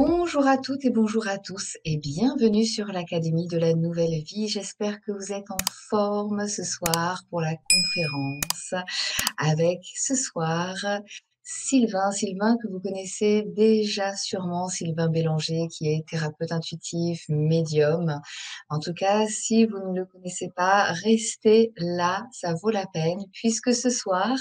Bonjour à toutes et bonjour à tous et bienvenue sur l'Académie de la Nouvelle Vie. J'espère que vous êtes en forme ce soir pour la conférence avec ce soir Sylvain que vous connaissez déjà sûrement, Sylvain Bélanger, qui est thérapeute intuitif, médium. En tout cas, si vous ne le connaissez pas, restez là, ça vaut la peine, puisque ce soir,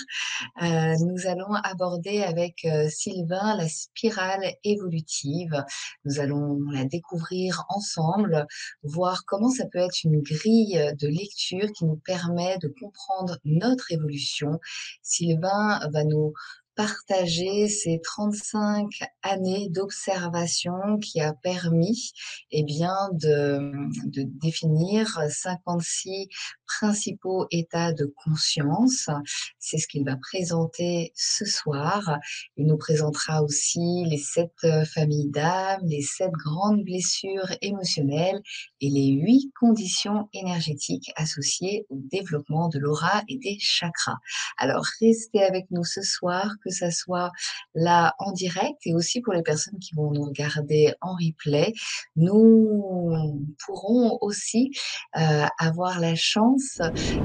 nous allons aborder avec Sylvain la spirale évolutive. Nous allons la découvrir ensemble, voir comment ça peut être une grille de lecture qui nous permet de comprendre notre évolution. Sylvain va nous partager ses 35 années d'observation qui a permis de définir 56 principaux états de conscience. C'est ce qu'il va présenter ce soir. Il nous présentera aussi les 7 familles d'âmes, les 7 grandes blessures émotionnelles et les 8 conditions énergétiques associées au développement de l'aura et des chakras. Alors, restez avec nous ce soir, que ça soit là en direct et aussi pour les personnes qui vont nous regarder en replay. Nous pourrons aussi avoir la chance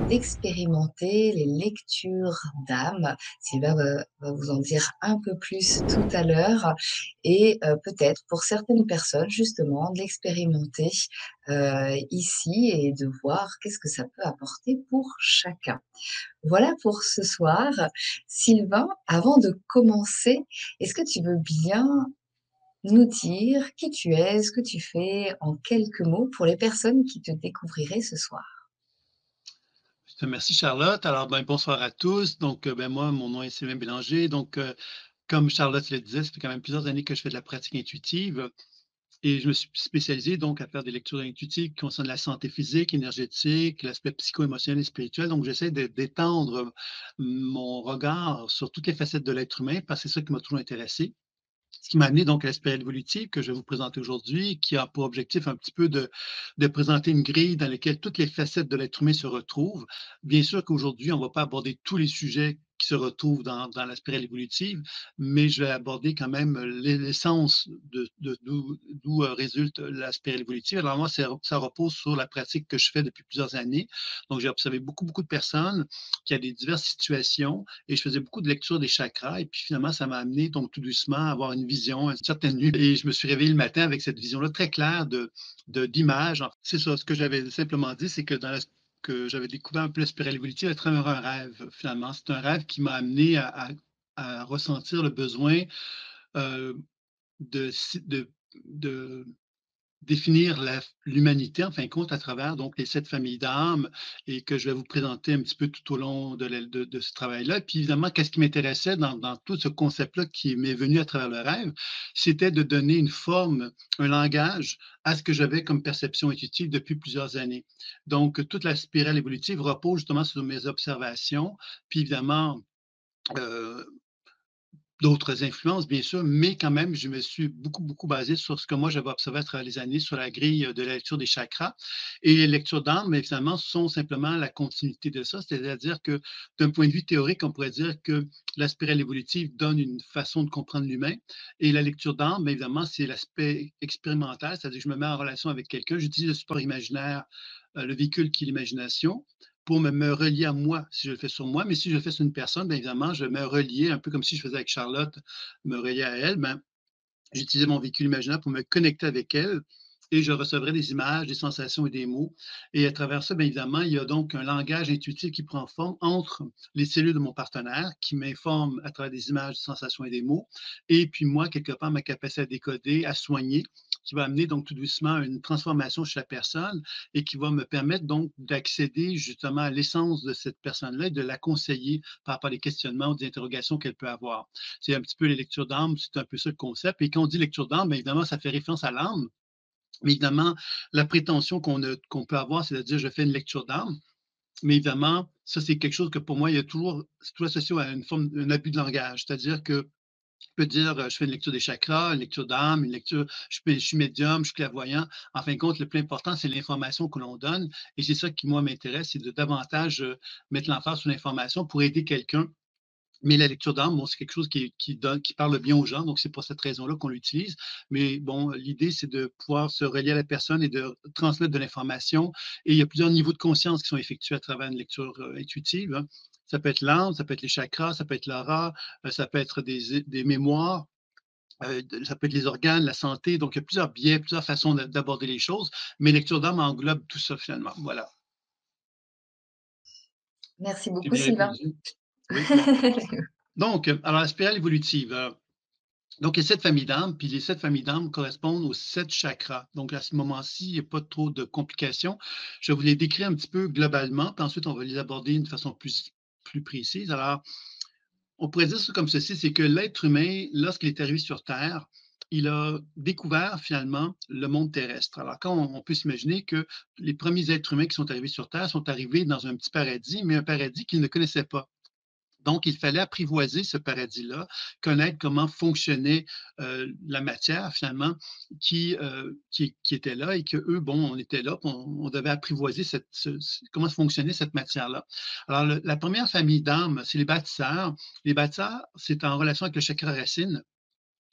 d'expérimenter les lectures d'âme. Sylvain va vous en dire un peu plus tout à l'heure et peut-être pour certaines personnes justement de l'expérimenter ici et de voir qu'est-ce que ça peut apporter pour chacun. Voilà pour ce soir. Sylvain, avant de commencer, est-ce que tu veux bien nous dire qui tu es, ce que tu fais en quelques mots pour les personnes qui te découvriraient ce soir? Je te remercie, Charlotte. Alors, bonsoir à tous. Donc, moi, mon nom est Sylvain Bélanger. Donc, comme Charlotte le disait, ça fait quand même plusieurs années que je fais de la pratique intuitive et je me suis spécialisé donc à faire des lectures intuitives qui concernent la santé physique, énergétique, l'aspect psycho-émotionnel et spirituel. Donc, j'essaie d'étendre mon regard sur toutes les facettes de l'être humain parce que c'est ça qui m'a toujours intéressé. Ce qui m'a amené donc à la spirale évolutive que je vais vous présenter aujourd'hui, qui a pour objectif un petit peu de présenter une grille dans laquelle toutes les facettes de l'être humain se retrouvent. Bien sûr qu'aujourd'hui, on ne va pas aborder tous les sujets qui se retrouvent dans la spirale évolutive, mais je vais aborder quand même l'essence d'où résulte la spirale évolutive. Alors moi, ça repose sur la pratique que je fais depuis plusieurs années. Donc, j'ai observé beaucoup de personnes qui ont des diverses situations et je faisais beaucoup de lecture des chakras. Et puis finalement, ça m'a amené donc tout doucement à avoir une vision, une certaine nuit. Et je me suis réveillé le matin avec cette vision-là très claire d'images. C'est ça, ce que j'avais simplement dit, c'est que que j'avais découvert un peu la spirale évolutive à travers un rêve, finalement. C'est un rêve qui m'a amené à ressentir le besoin euh, de, de, de définir l'humanité, en fin de compte, à travers donc les 7 familles d'âmes et que je vais vous présenter un petit peu tout au long de ce travail-là. Puis évidemment, qu'est-ce qui m'intéressait dans tout ce concept-là qui m'est venu à travers le rêve, c'était de donner une forme, un langage à ce que j'avais comme perception intuitive depuis plusieurs années. Donc, toute la spirale évolutive repose justement sur mes observations, puis évidemment, euh, d'autres influences, bien sûr, mais quand même, je me suis beaucoup basé sur ce que moi j'avais observé à travers les années sur la grille de la lecture des chakras. Et les lectures d'âme, mais finalement, sont simplement la continuité de ça. C'est-à-dire que d'un point de vue théorique, on pourrait dire que la spirale évolutive donne une façon de comprendre l'humain. Et la lecture d'âme, bien évidemment, c'est l'aspect expérimental, c'est-à-dire que je me mets en relation avec quelqu'un, j'utilise le support imaginaire, le véhicule qui est l'imagination pour me relier à moi, si je le fais sur moi. Mais si je le fais sur une personne, bien évidemment, je vais me relier, un peu comme si je faisais avec Charlotte, me relier à elle. Ben, j'utilisais mon véhicule imaginaire pour me connecter avec elle et je recevrais des images, des sensations et des mots. Et à travers ça, bien évidemment, il y a donc un langage intuitif qui prend forme entre les cellules de mon partenaire qui m'informent à travers des images, des sensations et des mots. Et puis moi, quelque part, ma capacité à décoder, à soigner, qui va amener donc tout doucement une transformation chez la personne et qui va me permettre donc d'accéder justement à l'essence de cette personne-là et de la conseiller par rapport à des questionnements ou des interrogations qu'elle peut avoir. C'est un petit peu les lectures d'âme, c'est un peu ça le concept. Et quand on dit lecture d'âme, bien évidemment, ça fait référence à l'âme. Mais évidemment, la prétention qu'on peut avoir, c'est de dire je fais une lecture d'âme. Mais évidemment, ça, c'est quelque chose que pour moi, c'est toujours associé à une forme, un abus de langage. C'est-à-dire que je peux dire, je fais une lecture des chakras, une lecture d'âme, une lecture, je suis médium, je suis clairvoyant. En fin de compte, le plus important, c'est l'information que l'on donne. Et c'est ça qui, moi, m'intéresse, c'est de davantage mettre l'emphase sur l'information pour aider quelqu'un Mais la lecture d'âme, bon, c'est quelque chose qui parle bien aux gens, donc c'est pour cette raison-là qu'on l'utilise. Mais bon, l'idée, c'est de pouvoir se relier à la personne et de transmettre de l'information. Et il y a plusieurs niveaux de conscience qui sont effectués à travers une lecture intuitive, hein. Ça peut être l'âme, ça peut être les chakras, ça peut être l'aura, ça peut être des mémoires, ça peut être les organes, la santé. Donc, il y a plusieurs biais, plusieurs façons d'aborder les choses. Mais lecture d'âme englobe tout ça finalement. Voilà. Merci J'ai beaucoup bien Sylvain. répondu. Oui, bon. Donc, alors la spirale évolutive. Donc, il y a 7 familles d'âmes, puis les 7 familles d'âmes correspondent aux 7 chakras. Donc, à ce moment-ci, il n'y a pas trop de complications. Je vais vous les décrire un petit peu globalement, puis ensuite, on va les aborder d'une façon plus précise. Alors, on pourrait dire ça comme ceci, c'est que l'être humain, lorsqu'il est arrivé sur Terre, il a découvert finalement le monde terrestre. Alors, quand on peut s'imaginer que les premiers êtres humains qui sont arrivés sur Terre sont arrivés dans un petit paradis, mais un paradis qu'ils ne connaissaient pas. Donc, il fallait apprivoiser ce paradis-là, connaître comment fonctionnait la matière finalement qui était là et que eux, bon, on était là, on devait apprivoiser comment fonctionnait cette matière-là. Alors, la première famille d'âmes, c'est les bâtisseurs. Les bâtisseurs, c'est en relation avec le chakra racine.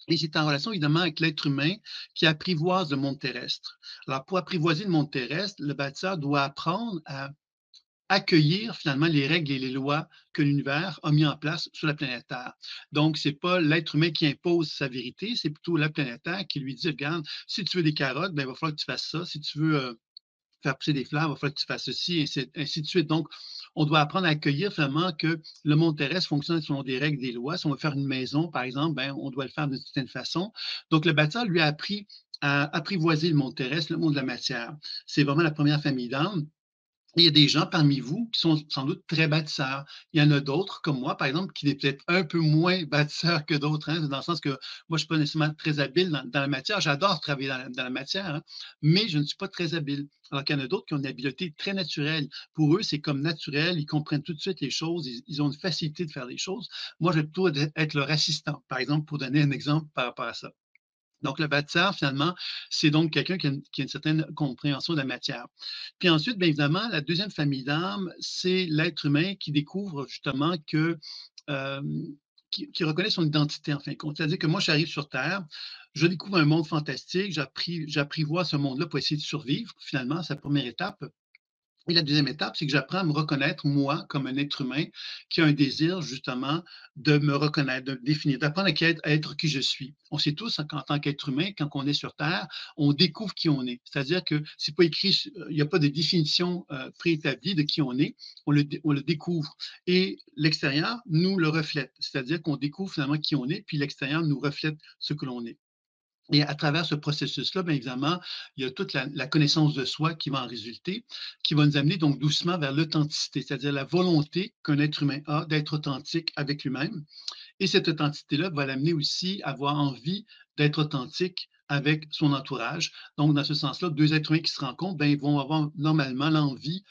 Et c'est en relation évidemment avec l'être humain qui apprivoise le monde terrestre. Alors, pour apprivoiser le monde terrestre, le bâtisseur doit apprendre à accueillir finalement les règles et les lois que l'univers a mis en place sur la planète Terre. Donc, c'est pas l'être humain qui impose sa vérité, c'est plutôt la planète Terre qui lui dit, regarde, si tu veux des carottes, ben, il va falloir que tu fasses ça. Si tu veux faire pousser des fleurs, il va falloir que tu fasses ceci, et ainsi de suite. Donc, on doit apprendre à accueillir finalement que le monde terrestre fonctionne selon des règles, des lois. Si on veut faire une maison, par exemple, ben, on doit le faire d'une certaine façon. Donc, le bâtisseur lui a appris à apprivoiser le monde terrestre, le monde de la matière. C'est vraiment la première famille d'âmes. Il y a des gens parmi vous qui sont sans doute très bâtisseurs. Il y en a d'autres, comme moi, par exemple, qui est peut-être un peu moins bâtisseur que d'autres, hein, dans le sens que moi, je ne suis pas nécessairement très habile dans la matière. J'adore travailler dans la matière, hein, mais je ne suis pas très habile. Alors qu'il y en a d'autres qui ont une habileté très naturelle. Pour eux, c'est comme naturel. Ils comprennent tout de suite les choses. Ils ont une facilité de faire les choses. Moi, je vais plutôt être leur assistant, par exemple, pour donner un exemple par rapport à ça. Donc, le bâtisseur, finalement, c'est donc quelqu'un qui a une certaine compréhension de la matière. Puis ensuite, bien évidemment, la deuxième famille d'âmes, c'est l'être humain qui découvre justement que, euh, qui reconnaît son identité, en fin de compte. C'est-à-dire que moi, j'arrive sur Terre, je découvre un monde fantastique, j'apprivoise ce monde-là pour essayer de survivre, finalement, c'est la première étape. Et la deuxième étape, c'est que j'apprends à me reconnaître, moi, comme un être humain qui a un désir, justement, de me reconnaître, de me définir, d'apprendre à être qui je suis. On sait tous, qu'en tant qu'être humain, quand on est sur Terre, on découvre qui on est. C'est-à-dire que c'est pas écrit, il n'y a pas de définition préétablie de qui on est, on le découvre. Et l'extérieur nous le reflète. C'est-à-dire qu'on découvre finalement qui on est, puis l'extérieur nous reflète ce que l'on est. Et à travers ce processus-là, bien évidemment, il y a toute la connaissance de soi qui va en résulter, qui va nous amener donc doucement vers l'authenticité, c'est-à-dire la volonté qu'un être humain a d'être authentique avec lui-même. Et cette authenticité-là va l'amener aussi à avoir envie d'être authentique avec son entourage. Donc, dans ce sens-là, deux êtres humains qui se rencontrent, ben, ils vont avoir normalement l'envie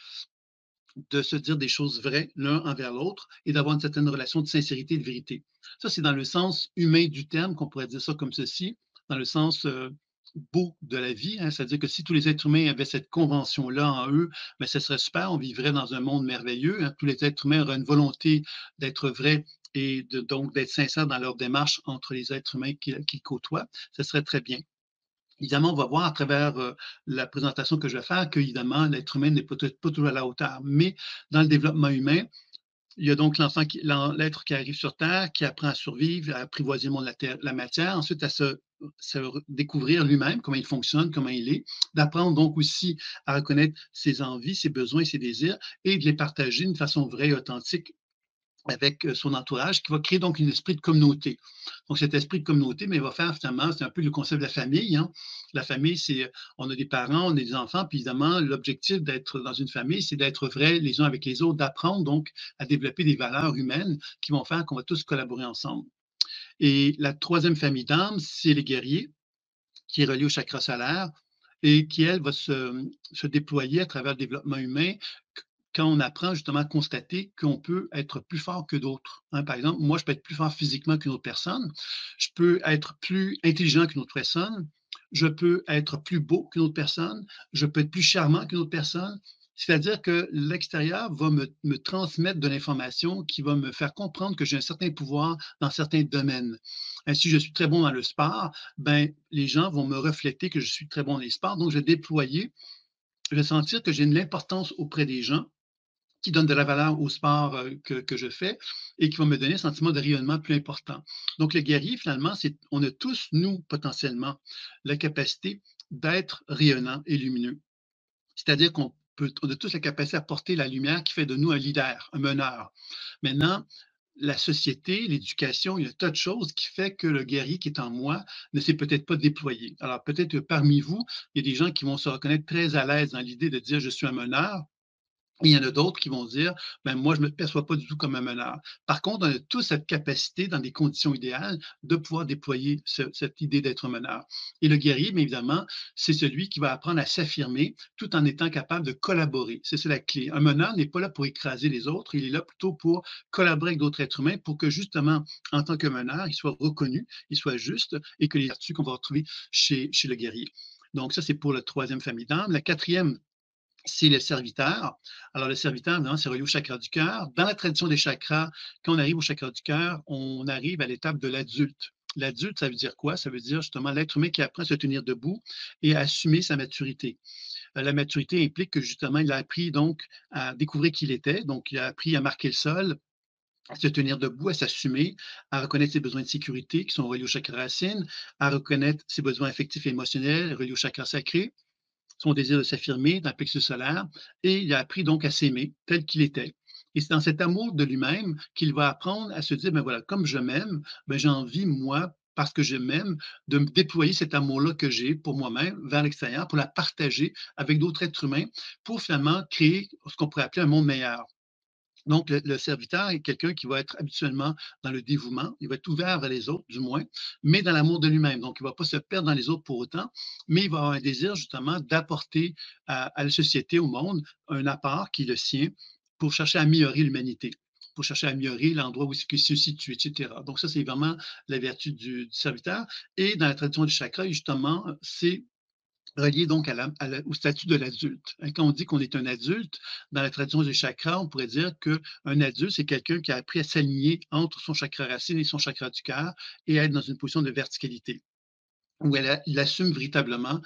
de se dire des choses vraies l'un envers l'autre et d'avoir une certaine relation de sincérité et de vérité. Ça, c'est dans le sens humain du terme, qu'on pourrait dire ça comme ceci, dans le sens beau de la vie, hein, c'est-à-dire que si tous les êtres humains avaient cette convention-là en eux, ben, ce serait super, on vivrait dans un monde merveilleux, hein. Tous les êtres humains auraient une volonté d'être vrais et donc d'être sincères dans leur démarche entre les êtres humains qu'ils côtoient, ce serait très bien. Évidemment, on va voir à travers la présentation que je vais faire qu'évidemment, l'être humain n'est pas toujours à la hauteur. Mais dans le développement humain, il y a donc l'être qui arrive sur Terre, qui apprend à survivre, à apprivoiser le monde de la matière, ensuite à se découvrir lui-même, comment il fonctionne, comment il est, d'apprendre donc aussi à reconnaître ses envies, ses besoins, ses désirs et de les partager d'une façon vraie et authentique avec son entourage, qui va créer donc un esprit de communauté. Donc cet esprit de communauté, mais il va faire finalement, c'est un peu le concept de la famille, hein. La famille, c'est, on a des parents, on a des enfants, puis évidemment, l'objectif d'être dans une famille, c'est d'être vrai les uns avec les autres, d'apprendre donc à développer des valeurs humaines qui vont faire qu'on va tous collaborer ensemble. Et la troisième famille d'âmes, c'est les guerriers, qui est reliée au chakra solaire et qui, elle, va se déployer à travers le développement humain quand on apprend justement à constater qu'on peut être plus fort que d'autres, hein. Par exemple, moi, je peux être plus fort physiquement qu'une autre personne, je peux être plus intelligent qu'une autre personne, je peux être plus beau qu'une autre personne, je peux être plus charmant qu'une autre personne. C'est-à-dire que l'extérieur va me transmettre de l'information qui va me faire comprendre que j'ai un certain pouvoir dans certains domaines. Si je suis très bon dans le sport, ben, les gens vont me refléter que je suis très bon dans les sports, donc je vais déployer, je vais sentir que j'ai de l'importance auprès des gens qui donnent de la valeur au sport que je fais et qui vont me donner un sentiment de rayonnement plus important. Donc, le guerrier, finalement, c'est, on a tous, nous, potentiellement, la capacité d'être rayonnant et lumineux. C'est-à-dire on a tous la capacité à porter la lumière qui fait de nous un leader, un meneur. Maintenant, la société, l'éducation, il y a un tas de choses qui fait que le guerrier qui est en moi ne s'est peut-être pas déployé. Alors, peut-être que parmi vous, il y a des gens qui vont se reconnaître très à l'aise dans l'idée de dire je suis un meneur, il y en a d'autres qui vont dire, ben moi, je ne me perçois pas du tout comme un meneur. Par contre, on a tous cette capacité, dans des conditions idéales, de pouvoir déployer cette idée d'être un meneur. Et le guerrier, bien évidemment, c'est celui qui va apprendre à s'affirmer tout en étant capable de collaborer. C'est ça la clé. Un meneur n'est pas là pour écraser les autres, il est là plutôt pour collaborer avec d'autres êtres humains pour que justement, en tant que meneur, il soit reconnu, il soit juste et que les vertus qu'on va retrouver chez le guerrier. Donc ça, c'est pour la troisième famille d'âme. La quatrième, c'est le serviteur. Alors, le serviteur, évidemment, c'est relié au chakra du cœur. Dans la tradition des chakras, quand on arrive au chakra du cœur, on arrive à l'étape de l'adulte. L'adulte, ça veut dire quoi? Ça veut dire justement l'être humain qui apprend à se tenir debout et à assumer sa maturité. La maturité implique que justement, il a appris donc à découvrir qui il était. Donc, il a appris à marquer le sol, à se tenir debout, à s'assumer, à reconnaître ses besoins de sécurité qui sont reliés au chakra racine, à reconnaître ses besoins affectifs et émotionnels reliés au chakra sacré, son désir de s'affirmer dans le plexus solaire, et il a appris donc à s'aimer tel qu'il était. Et c'est dans cet amour de lui-même qu'il va apprendre à se dire, ben voilà, comme je m'aime, ben j'ai envie, moi, parce que je m'aime, de me déployer cet amour-là que j'ai pour moi-même vers l'extérieur, pour la partager avec d'autres êtres humains, pour finalement créer ce qu'on pourrait appeler un monde meilleur. Donc, le serviteur est quelqu'un qui va être habituellement dans le dévouement, il va être ouvert vers les autres, du moins, mais dans l'amour de lui-même. Donc, il ne va pas se perdre dans les autres pour autant, mais il va avoir un désir justement d'apporter à la société, au monde, un apport qui est le sien pour chercher à améliorer l'humanité, pour chercher à améliorer l'endroit où il se situe, etc. Donc, ça, c'est vraiment la vertu du serviteur. Et dans la tradition du chakra, justement, c'est relié donc au statut de l'adulte. Quand on dit qu'on est un adulte, dans la tradition des chakras, on pourrait dire qu'un adulte, c'est quelqu'un qui a appris à s'aligner entre son chakra racine et son chakra du cœur et à être dans une position de verticalité où il assume véritablement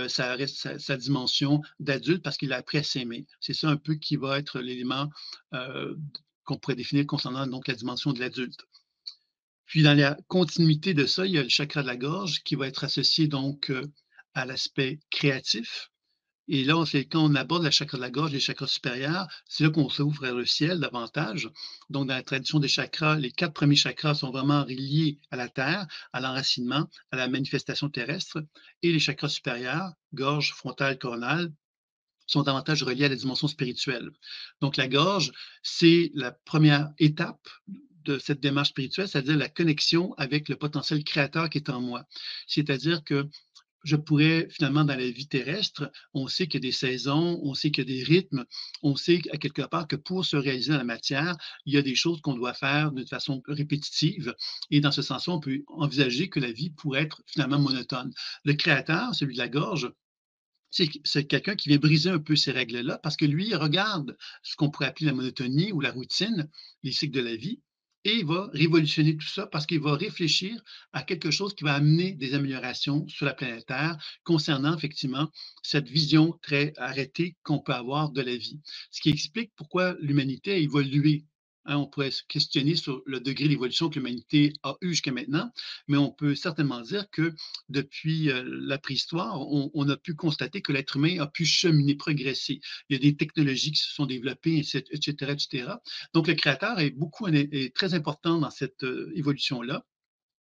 sa dimension d'adulte parce qu'il a appris à s'aimer. C'est ça un peu qui va être l'élément euh, qu'on pourrait définir concernant donc la dimension de l'adulte. Puis dans la continuité de ça, il y a le chakra de la gorge qui va être associé donc à l'aspect créatif. Et là, c'est quand on aborde la chakra de la gorge, les chakras supérieurs, c'est là qu'on s'ouvre vers le ciel davantage. Donc, dans la tradition des chakras, les 4 premiers chakras sont vraiment reliés à la terre, à l'enracinement, à la manifestation terrestre. Et les chakras supérieurs, gorge, frontale, coronale, sont davantage reliés à la dimension spirituelle. Donc, la gorge, c'est la première étape de cette démarche spirituelle, c'est-à-dire la connexion avec le potentiel créateur qui est en moi. C'est-à-dire que je pourrais finalement dans la vie terrestre, on sait qu'il y a des saisons, on sait qu'il y a des rythmes, on sait à quelque part que pour se réaliser dans la matière, il y a des choses qu'on doit faire d'une façon répétitive. Et dans ce sens-là, on peut envisager que la vie pourrait être finalement monotone. Le créateur, celui de la gorge, c'est quelqu'un qui vient briser un peu ces règles-là parce que lui, il regarde ce qu'on pourrait appeler la monotonie ou la routine, les cycles de la vie, et il va révolutionner tout ça parce qu'il va réfléchir à quelque chose qui va amener des améliorations sur la planète Terre concernant effectivement cette vision très arrêtée qu'on peut avoir de la vie. Ce qui explique pourquoi l'humanité a évolué. Hein, on pourrait se questionner sur le degré d'évolution que l'humanité a eu jusqu'à maintenant, mais on peut certainement dire que depuis la préhistoire, on a pu constater que l'être humain a pu cheminer, progresser. Il y a des technologies qui se sont développées, etc., etc. Donc, le créateur est très important dans cette évolution-là.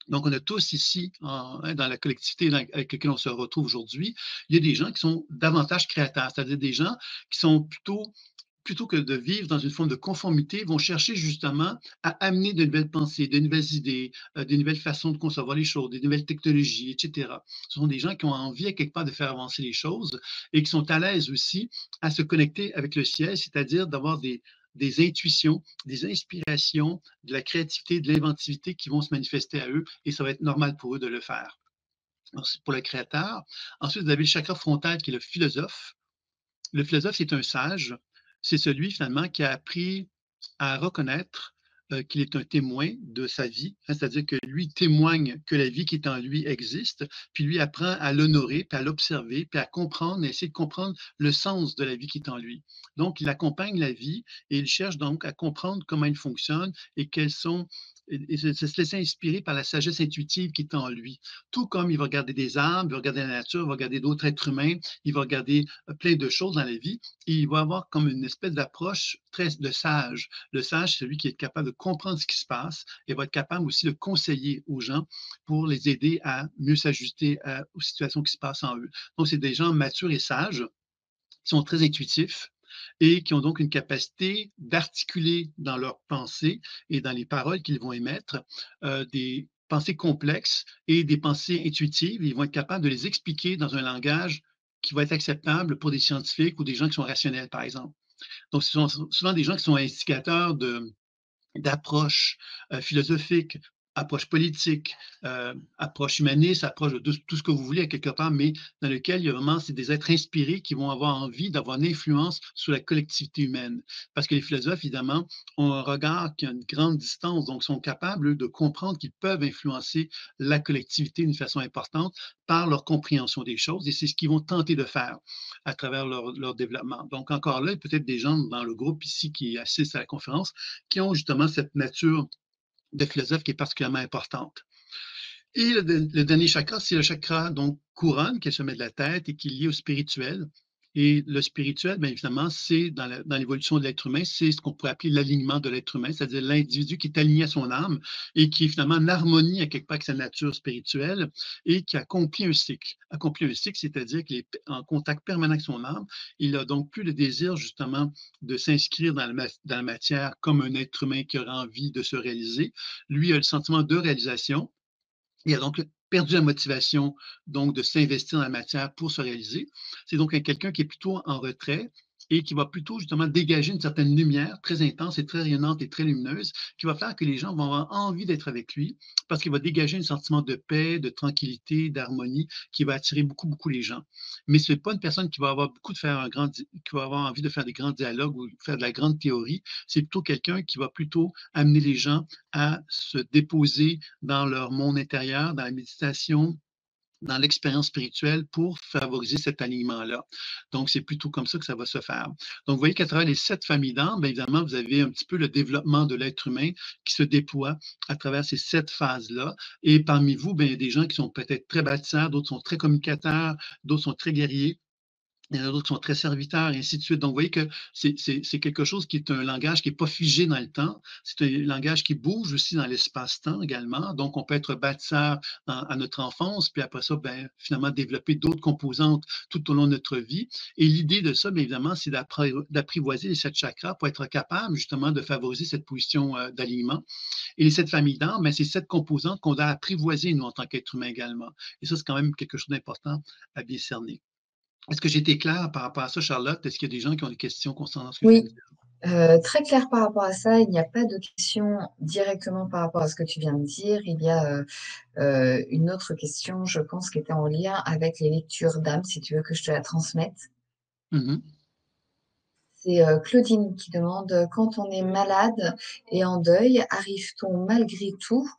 Donc, on a tous ici, dans la collectivité avec laquelle on se retrouve aujourd'hui, il y a des gens qui sont davantage créateurs, c'est-à-dire des gens qui sont plutôt que de vivre dans une forme de conformité, vont chercher justement à amener de nouvelles pensées, de nouvelles idées, des nouvelles façons de concevoir les choses, des nouvelles technologies, etc. Ce sont des gens qui ont envie à quelque part de faire avancer les choses et qui sont à l'aise aussi à se connecter avec le ciel, c'est-à-dire d'avoir des intuitions, des inspirations, de la créativité, de l'inventivité qui vont se manifester à eux et ça va être normal pour eux de le faire. Alors, pour le créateur. Ensuite, vous avez le chakra frontal qui est le philosophe. Le philosophe, c'est un sage. C'est celui finalement qui a appris à reconnaître qu'il est un témoin de sa vie, hein, c'est-à-dire que lui témoigne que la vie qui est en lui existe, puis lui apprend à l'honorer, puis à l'observer, puis à comprendre, essayer de comprendre le sens de la vie qui est en lui. Donc, il accompagne la vie et il cherche donc à comprendre comment elle fonctionne et quelles sont et se laisser inspirer par la sagesse intuitive qui est en lui. Tout comme il va regarder des arbres, il va regarder la nature, il va regarder d'autres êtres humains, il va regarder plein de choses dans la vie et il va avoir comme une espèce d'approche très de sage. Le sage, c'est celui qui est capable de comprendre ce qui se passe et va être capable aussi de conseiller aux gens pour les aider à mieux s'ajuster aux situations qui se passent en eux. Donc, c'est des gens matures et sages qui sont très intuitifs et qui ont donc une capacité d'articuler dans leurs pensées et dans les paroles qu'ils vont émettre des pensées complexes et des pensées intuitives. Ils vont être capables de les expliquer dans un langage qui va être acceptable pour des scientifiques ou des gens qui sont rationnels, par exemple. Donc, ce sont souvent des gens qui sont instigateurs d'approche philosophique, approche politique, approche humaniste, approche de tout ce que vous voulez à quelque part, mais dans lequel il y a vraiment c'est des êtres inspirés qui vont avoir envie d'avoir une influence sur la collectivité humaine. Parce que les philosophes, évidemment, ont un regard qui a une grande distance, donc sont capables eux, de comprendre qu'ils peuvent influencer la collectivité d'une façon importante par leur compréhension des choses, et c'est ce qu'ils vont tenter de faire à travers leur développement. Donc encore là, peut-être des gens dans le groupe ici qui assistent à la conférence qui ont justement cette nature de philosophe qui est particulièrement importante. Et le dernier chakra, c'est le chakra donc couronne qui est le sommet de la tête et qui est lié au spirituel. Et le spirituel, bien évidemment, c'est dans l'évolution de l'être humain, c'est ce qu'on pourrait appeler l'alignement de l'être humain, c'est-à-dire l'individu qui est aligné à son âme et qui est finalement en harmonie à quelque part avec sa nature spirituelle et qui accomplit un cycle. Accomplit un cycle, c'est-à-dire qu'il est en contact permanent avec son âme. Il a donc plus le désir justement de s'inscrire dans la matière comme un être humain qui aura envie de se réaliser. Lui a le sentiment de réalisation. Il a donc perdu la motivation donc de s'investir dans la matière pour se réaliser. C'est donc quelqu'un qui est plutôt en retrait et qui va plutôt justement dégager une certaine lumière très intense et très rayonnante et très lumineuse qui va faire que les gens vont avoir envie d'être avec lui parce qu'il va dégager un sentiment de paix, de tranquillité, d'harmonie qui va attirer beaucoup, beaucoup les gens. Mais ce n'est pas une personne qui va avoir beaucoup de faire qui va avoir envie de faire des grands dialogues ou faire de la grande théorie. C'est plutôt quelqu'un qui va plutôt amener les gens à se déposer dans leur monde intérieur, dans la méditation, dans l'expérience spirituelle pour favoriser cet alignement-là. Donc, c'est plutôt comme ça que ça va se faire. Donc, vous voyez qu'à travers les 7 familles d'âmes, bien évidemment, vous avez un petit peu le développement de l'être humain qui se déploie à travers ces 7 phases-là. Et parmi vous, bien, il y a des gens qui sont peut-être très bâtisseurs, d'autres sont très communicateurs, d'autres sont très guerriers. Il y en a d'autres qui sont très serviteurs et ainsi de suite. Donc, vous voyez que c'est quelque chose qui est un langage qui n'est pas figé dans le temps. C'est un langage qui bouge aussi dans l'espace-temps également. Donc, on peut être bâtisseur à notre enfance, puis après ça, ben, finalement, développer d'autres composantes tout au long de notre vie. Et l'idée de ça, bien évidemment, c'est d'apprivoiser les 7 chakras pour être capable justement de favoriser cette position d'alignement. Et les 7 familles d'âmes, ben, c'est 7 composantes qu'on doit apprivoiser, nous, en tant qu'être humain également. Et ça, c'est quand même quelque chose d'important à bien cerner. Est-ce que j'ai été clair par rapport à ça, Charlotte? Est-ce qu'il y a des gens qui ont des questions concernant ce que je viens de Oui, dire? très clair par rapport à ça. Il n'y a pas de question directement par rapport à ce que tu viens de dire. Il y a une autre question, je pense, qui était en lien avec les lectures d'âme, si tu veux que je te la transmette. Mmh. C'est Claudine qui demande, quand on est malade et en deuil, arrive-t-on malgré tout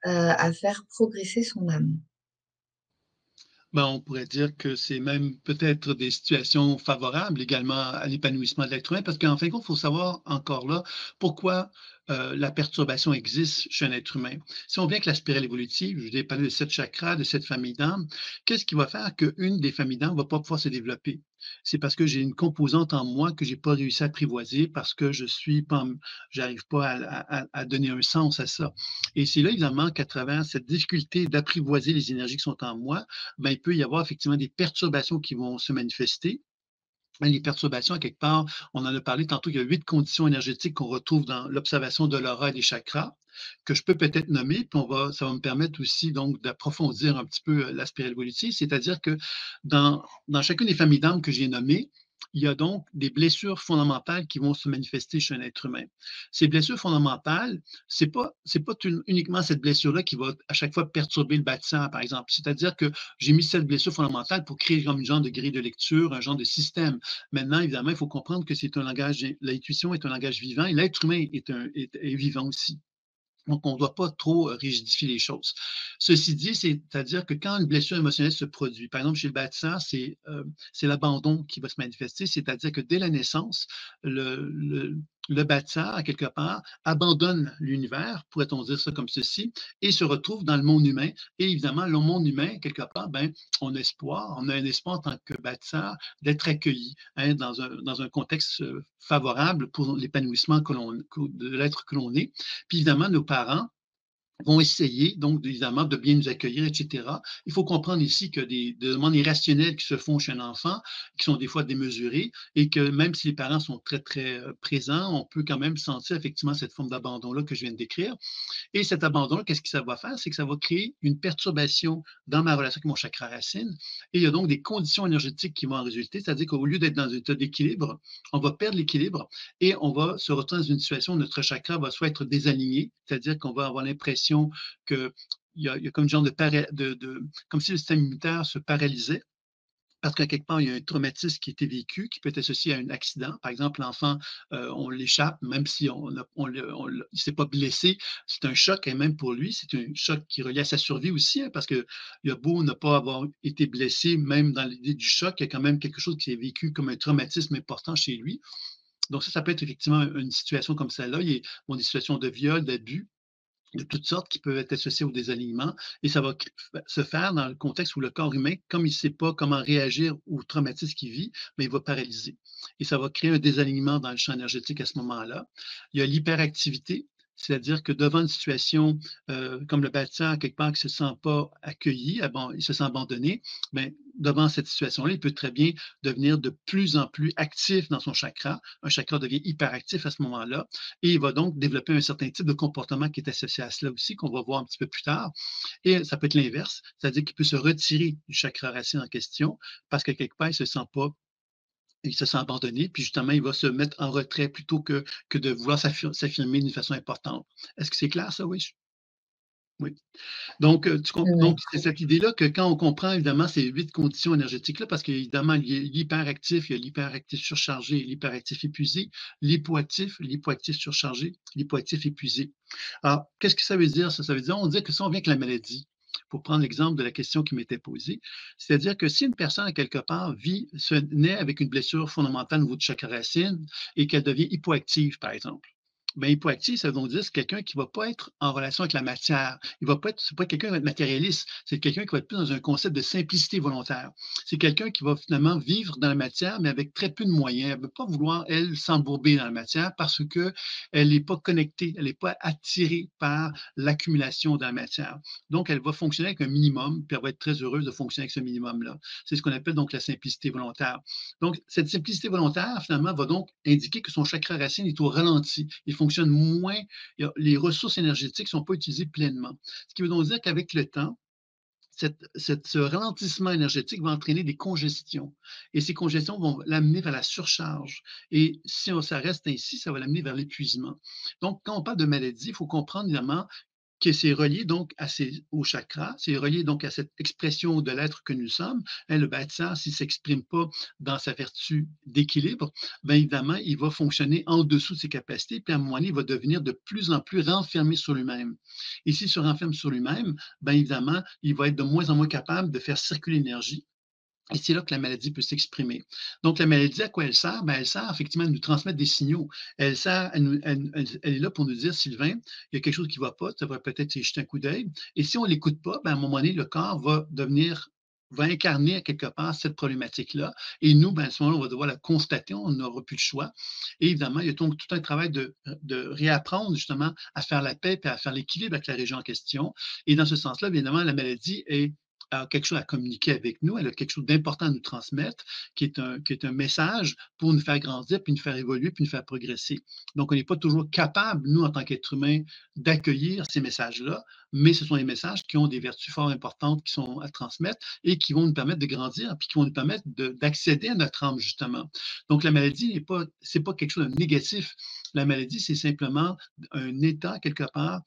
à faire progresser son âme? Ben, on pourrait dire que c'est même peut-être des situations favorables également à l'épanouissement de l'être humain, parce qu'en fin de compte, il faut savoir encore là pourquoi la perturbation existe chez un être humain. Si on vient avec la spirale évolutive, je vous ai parlé de 7 chakras, de 7 familles d'âmes, qu'est-ce qui va faire qu'une des familles d'âmes ne va pas pouvoir se développer? C'est parce que j'ai une composante en moi que je n'ai pas réussi à apprivoiser, parce que je suis pas, j'arrive pas à donner un sens à ça. Et c'est là, évidemment, qu'à travers cette difficulté d'apprivoiser les énergies qui sont en moi, ben, il peut y avoir effectivement des perturbations qui vont se manifester. Les perturbations, à quelque part, on en a parlé tantôt, il y a 8 conditions énergétiques qu'on retrouve dans l'observation de l'aura et des chakras, que je peux peut-être nommer, puis ça va me permettre aussi donc d'approfondir un petit peu la spirale évolutive, c'est-à-dire que dans chacune des familles d'âmes que j'ai nommées, il y a donc des blessures fondamentales qui vont se manifester chez un être humain. Ces blessures fondamentales, c'est pas uniquement cette blessure-là qui va à chaque fois perturber le bâtisseur, par exemple. C'est-à-dire que j'ai mis cette blessure fondamentale pour créer comme une genre de grille de lecture, un genre de système. Maintenant, évidemment, il faut comprendre que c'est un langage, l'intuition est un langage vivant et l'être humain est vivant aussi. Donc, on ne doit pas trop rigidifier les choses. Ceci dit, c'est-à-dire que quand une blessure émotionnelle se produit, par exemple chez le bâtisseur, c'est l'abandon qui va se manifester, c'est-à-dire que dès la naissance, le bâtisseur, à quelque part, abandonne l'univers, pourrait-on dire ça comme ceci, et se retrouve dans le monde humain. Et évidemment, le monde humain, quelque part, ben, on a un espoir en tant que bâtisseur d'être accueilli hein, dans un contexte favorable pour l'épanouissement de l'être que l'on est. Puis évidemment, nos parents vont essayer, donc, évidemment, de bien nous accueillir, et cetera. Il faut comprendre ici que des demandes irrationnelles qui se font chez un enfant, qui sont des fois démesurées, et que même si les parents sont très, très présents, on peut quand même sentir effectivement cette forme d'abandon-là que je viens de décrire. Et cet abandon, qu'est-ce que ça va faire? C'est que ça va créer une perturbation dans ma relation avec mon chakra racine. Et il y a donc des conditions énergétiques qui vont en résulter, c'est-à-dire qu'au lieu d'être dans un état d'équilibre, on va perdre l'équilibre et on va se retrouver dans une situation où notre chakra va soit être désaligné, c'est-à-dire qu'on va avoir l'impression que il y a comme une genre comme si le système immunitaire se paralysait parce qu'à quelque part, il y a un traumatisme qui a été vécu, qui peut être associé à un accident. Par exemple, l'enfant, on l'échappe, même si il ne s'est pas blessé, c'est un choc, et même pour lui, c'est un choc qui est relié à sa survie aussi, hein, parce qu'il a beau ne pas avoir été blessé, même dans l'idée du choc, il y a quand même quelque chose qui est vécu comme un traumatisme important chez lui. Donc ça peut être effectivement une situation comme celle-là. Il y a bon, des situations de viol, d'abus, de toutes sortes qui peuvent être associés au désalignement et ça va se faire dans le contexte où le corps humain, comme il ne sait pas comment réagir au traumatisme qu'il vit, mais il va paralyser. Et ça va créer un désalignement dans le champ énergétique à ce moment-là. Il y a l'hyperactivité, c'est-à-dire que devant une situation comme le bâtisseur, quelque part, qui ne se sent pas accueilli, il se sent abandonné, ben, devant cette situation-là, il peut très bien devenir de plus en plus actif dans son chakra. Un chakra devient hyperactif à ce moment-là et il va donc développer un certain type de comportement qui est associé à cela aussi, qu'on va voir un petit peu plus tard. Et ça peut être l'inverse, c'est-à-dire qu'il peut se retirer du chakra racine en question parce que quelque part, il se sent abandonné, puis justement, il va se mettre en retrait plutôt que de vouloir s'affirmer d'une façon importante. Est-ce que c'est clair ça? Oui? Oui. Donc, Ouais. donc c'est cette idée-là que quand on comprend évidemment ces 8 conditions énergétiques-là, parce qu'évidemment, il y a l'hyperactif, il y a l'hyperactif surchargé, l'hyperactif épuisé, l'hypoactif surchargé, l'hypoactif épuisé. Alors, qu'est-ce que ça veut dire ça? Ça veut dire, on dit que si on vient avec la maladie, pour prendre l'exemple de la question qui m'était posée, c'est-à-dire que si une personne, à quelque part, naît avec une blessure fondamentale au niveau du chakra racine et qu'elle devient hypoactive, par exemple, ben, hypoactif, ça veut dire c'est quelqu'un qui ne va pas être en relation avec la matière. Il va pas être, c'est pas quelqu'un qui va être matérialiste. C'est quelqu'un qui va être plus dans un concept de simplicité volontaire. C'est quelqu'un qui va finalement vivre dans la matière, mais avec très peu de moyens. Elle ne veut pas vouloir, elle, s'embourber dans la matière parce qu'elle n'est pas connectée, elle n'est pas attirée par l'accumulation de la matière. Donc, elle va fonctionner avec un minimum, puis elle va être très heureuse de fonctionner avec ce minimum-là. C'est ce qu'on appelle donc la simplicité volontaire. Donc, cette simplicité volontaire, finalement, va donc indiquer que son chakra racine est au ralenti. Il fonctionne moins, les ressources énergétiques ne sont pas utilisées pleinement. Ce qui veut donc dire qu'avec le temps, ce ralentissement énergétique va entraîner des congestions. Et ces congestions vont l'amener vers la surcharge. Et si ça reste ainsi, ça va l'amener vers l'épuisement. Donc, quand on parle de maladie, il faut comprendre évidemment que c'est relié donc au chakra, c'est relié donc à cette expression de l'être que nous sommes. Hein, le bâtisseur, s'il ne s'exprime pas dans sa vertu d'équilibre, bien évidemment, il va fonctionner en dessous de ses capacités, puis à un moment donné, il va devenir de plus en plus renfermé sur lui-même. Et s'il se renferme sur lui-même, bien évidemment, il va être de moins en moins capable de faire circuler l'énergie et c'est là que la maladie peut s'exprimer. Donc, la maladie, à quoi elle sert? Ben, elle sert effectivement à nous transmettre des signaux. Elle sert à elle est là pour nous dire, Sylvain, il y a quelque chose qui ne va pas, tu devrais peut-être y jeter un coup d'œil. Et si on ne l'écoute pas, ben, à un moment donné, le corps va incarner à quelque part cette problématique-là. Et nous, ben, à ce moment-là, on va devoir la constater, on n'aura plus de choix. Et évidemment, il y a donc tout un travail de réapprendre justement à faire la paix et à faire l'équilibre avec la région en question. Et dans ce sens-là, évidemment, la maladie est a quelque chose à communiquer avec nous, elle a quelque chose d'important à nous transmettre, qui est un message pour nous faire grandir, puis nous faire évoluer, puis nous faire progresser. Donc, on n'est pas toujours capable, nous, en tant qu'êtres humains, d'accueillir ces messages-là, mais ce sont des messages qui ont des vertus fort importantes qui sont à transmettre et qui vont nous permettre de grandir, puis qui vont nous permettre d'accéder à notre âme, justement. Donc, la maladie c'est pas quelque chose de négatif. La maladie, c'est simplement un état, quelque part,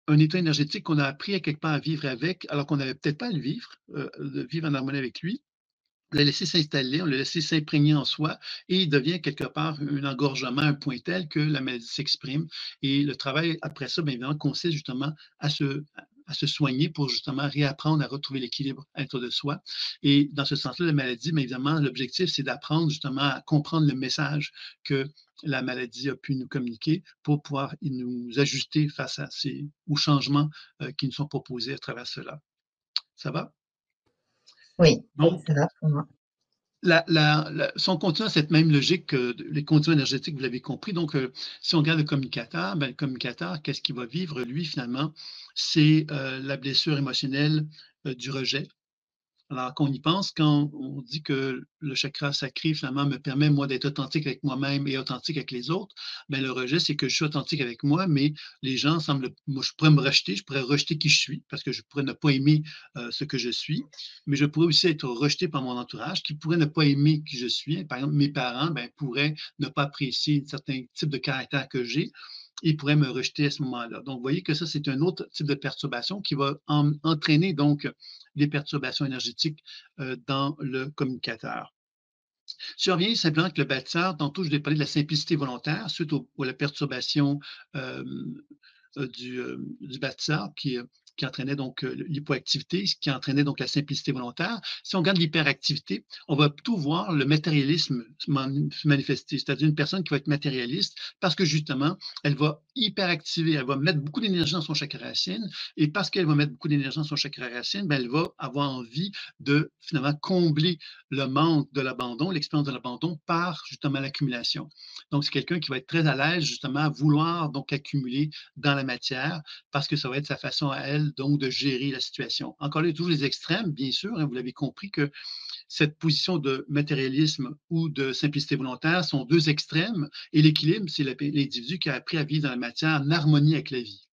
un état énergétique qu'on a appris à quelque part à vivre avec, alors qu'on n'avait peut-être pas à le vivre, de vivre en harmonie avec lui. On l'a laissé s'installer, on l'a laissé s'imprégner en soi et il devient quelque part un engorgement, un point tel que la maladie s'exprime. Et le travail après ça, bien évidemment, consiste justement à se soigner pour justement réapprendre à retrouver l'équilibre à l'intérieur de soi. Et dans ce sens-là, la maladie, bien évidemment, l'objectif, c'est d'apprendre justement à comprendre le message que la maladie a pu nous communiquer pour pouvoir nous ajuster face à aux changements qui nous sont proposés à travers cela. Ça va? Oui, oui, Donc, ça va pour moi. si on continue à cette même logique, les conditions énergétiques, vous l'avez compris. Donc, si on regarde le communicateur, qu'est-ce qu'il va vivre, lui, finalement? C'est la blessure émotionnelle du rejet. Alors, qu'on y pense, quand on dit que le chakra sacré, finalement, me permet, moi, d'être authentique avec moi-même et authentique avec les autres, ben, le rejet, c'est que je suis authentique avec moi, mais les gens semblent, moi, je pourrais me rejeter, je pourrais rejeter qui je suis, parce que je pourrais ne pas aimer ce que je suis, mais je pourrais aussi être rejeté par mon entourage, qui pourrait ne pas aimer qui je suis. Par exemple, mes parents, ben, pourraient ne pas apprécier un certain type de caractère que j'ai, et pourraient me rejeter à ce moment-là. Donc, vous voyez que ça, c'est un autre type de perturbation qui va entraîner donc des perturbations énergétiques dans le communicateur. Si on revient simplement avec le bâtisseur, tantôt, je vous ai parlé de la simplicité volontaire suite à la perturbation euh, du bâtisseur qui entraînait donc l'hypoactivité, ce qui entraînait donc la simplicité volontaire. Si on regarde l'hyperactivité, on va plutôt voir le matérialisme se manifester, c'est-à-dire une personne qui va être matérialiste parce que justement, elle va hyperactiver, elle va mettre beaucoup d'énergie dans son chakra racine et parce qu'elle va mettre beaucoup d'énergie dans son chakra racine, ben, elle va avoir envie de finalement combler le manque de l'abandon, l'expérience de l'abandon par justement l'accumulation. Donc, c'est quelqu'un qui va être très à l'aise justement à vouloir donc accumuler dans la matière parce que ça va être sa façon à elle, donc, de gérer la situation. Encore là, il y a toujours les extrêmes, bien sûr, hein, vous l'avez compris que cette position de matérialisme ou de simplicité volontaire sont deux extrêmes et l'équilibre, c'est l'individu qui a appris à vivre dans la matière en harmonie avec la vie.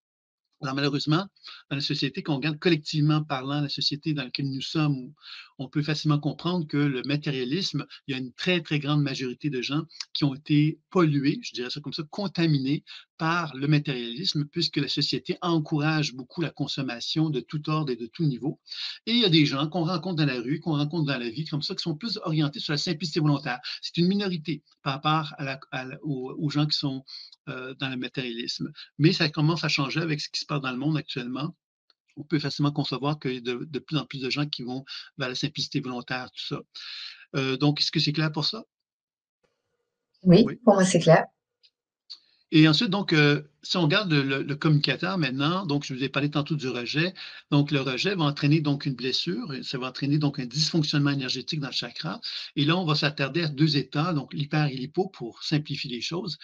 Alors malheureusement, dans la société qu'on regarde collectivement parlant, la société dans laquelle nous sommes, on peut facilement comprendre que le matérialisme, il y a une très, très grande majorité de gens qui ont été pollués, je dirais ça comme ça, contaminés par le matérialisme, puisque la société encourage beaucoup la consommation de tout ordre et de tout niveau. Et il y a des gens qu'on rencontre dans la rue, qu'on rencontre dans la vie, comme ça, qui sont plus orientés sur la simplicité volontaire. C'est une minorité par rapport aux gens qui sont dans le matérialisme. Mais ça commence à changer avec ce qui se passe dans le monde actuellement. On peut facilement concevoir qu'il y a de plus en plus de gens qui vont vers la simplicité volontaire, tout ça. Donc, est-ce que c'est clair pour ça? Oui, Oui. pour moi, c'est clair. Et ensuite, donc, si on regarde le communicateur maintenant, donc je vous ai parlé tantôt du rejet. Donc, le rejet va entraîner donc une blessure, et ça va entraîner donc un dysfonctionnement énergétique dans le chakra. Et là, on va s'attarder à deux états, donc l'hyper et l'hypo, pour simplifier les choses.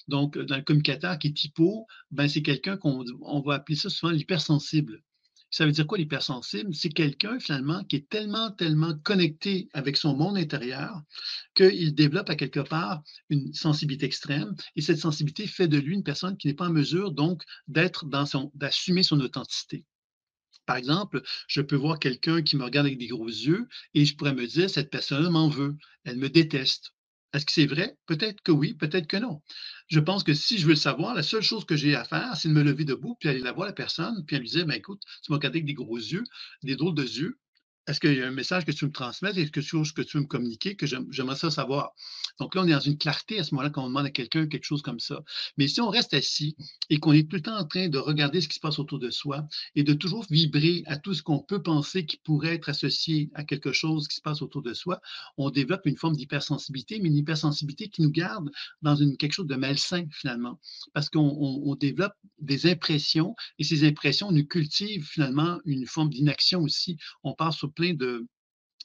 Donc, dans le communicateur qui est hypo, ben, c'est quelqu'un on va appeler ça souvent l'hypersensible. Ça veut dire quoi l'hypersensible? C'est quelqu'un finalement qui est tellement, tellement connecté avec son monde intérieur qu'il développe à quelque part une sensibilité extrême et cette sensibilité fait de lui une personne qui n'est pas en mesure donc d'assumer son authenticité. Par exemple, je peux voir quelqu'un qui me regarde avec des gros yeux et je pourrais me dire, cette personne m'en veut, elle me déteste. Est-ce que c'est vrai? Peut-être que oui, peut-être que non. Je pense que si je veux le savoir, la seule chose que j'ai à faire, c'est de me lever debout, puis aller la voir la personne, puis lui dire, ben, écoute, tu m'as regardé avec des gros yeux, des drôles de yeux. Est-ce qu'il y a un message que tu veux me transmettre? Est-ce que quelque chose que tu veux me communiquer que j'aimerais ça savoir? Donc là, on est dans une clarté à ce moment-là quand on demande à quelqu'un quelque chose comme ça. Mais si on reste assis et qu'on est tout le temps en train de regarder ce qui se passe autour de soi, et de toujours vibrer à tout ce qu'on peut penser qui pourrait être associé à quelque chose qui se passe autour de soi, on développe une forme d'hypersensibilité, mais une hypersensibilité qui nous garde dans quelque chose de malsain finalement, parce qu'on développe des impressions et ces impressions nous cultivent finalement une forme d'inaction aussi. On part sur plein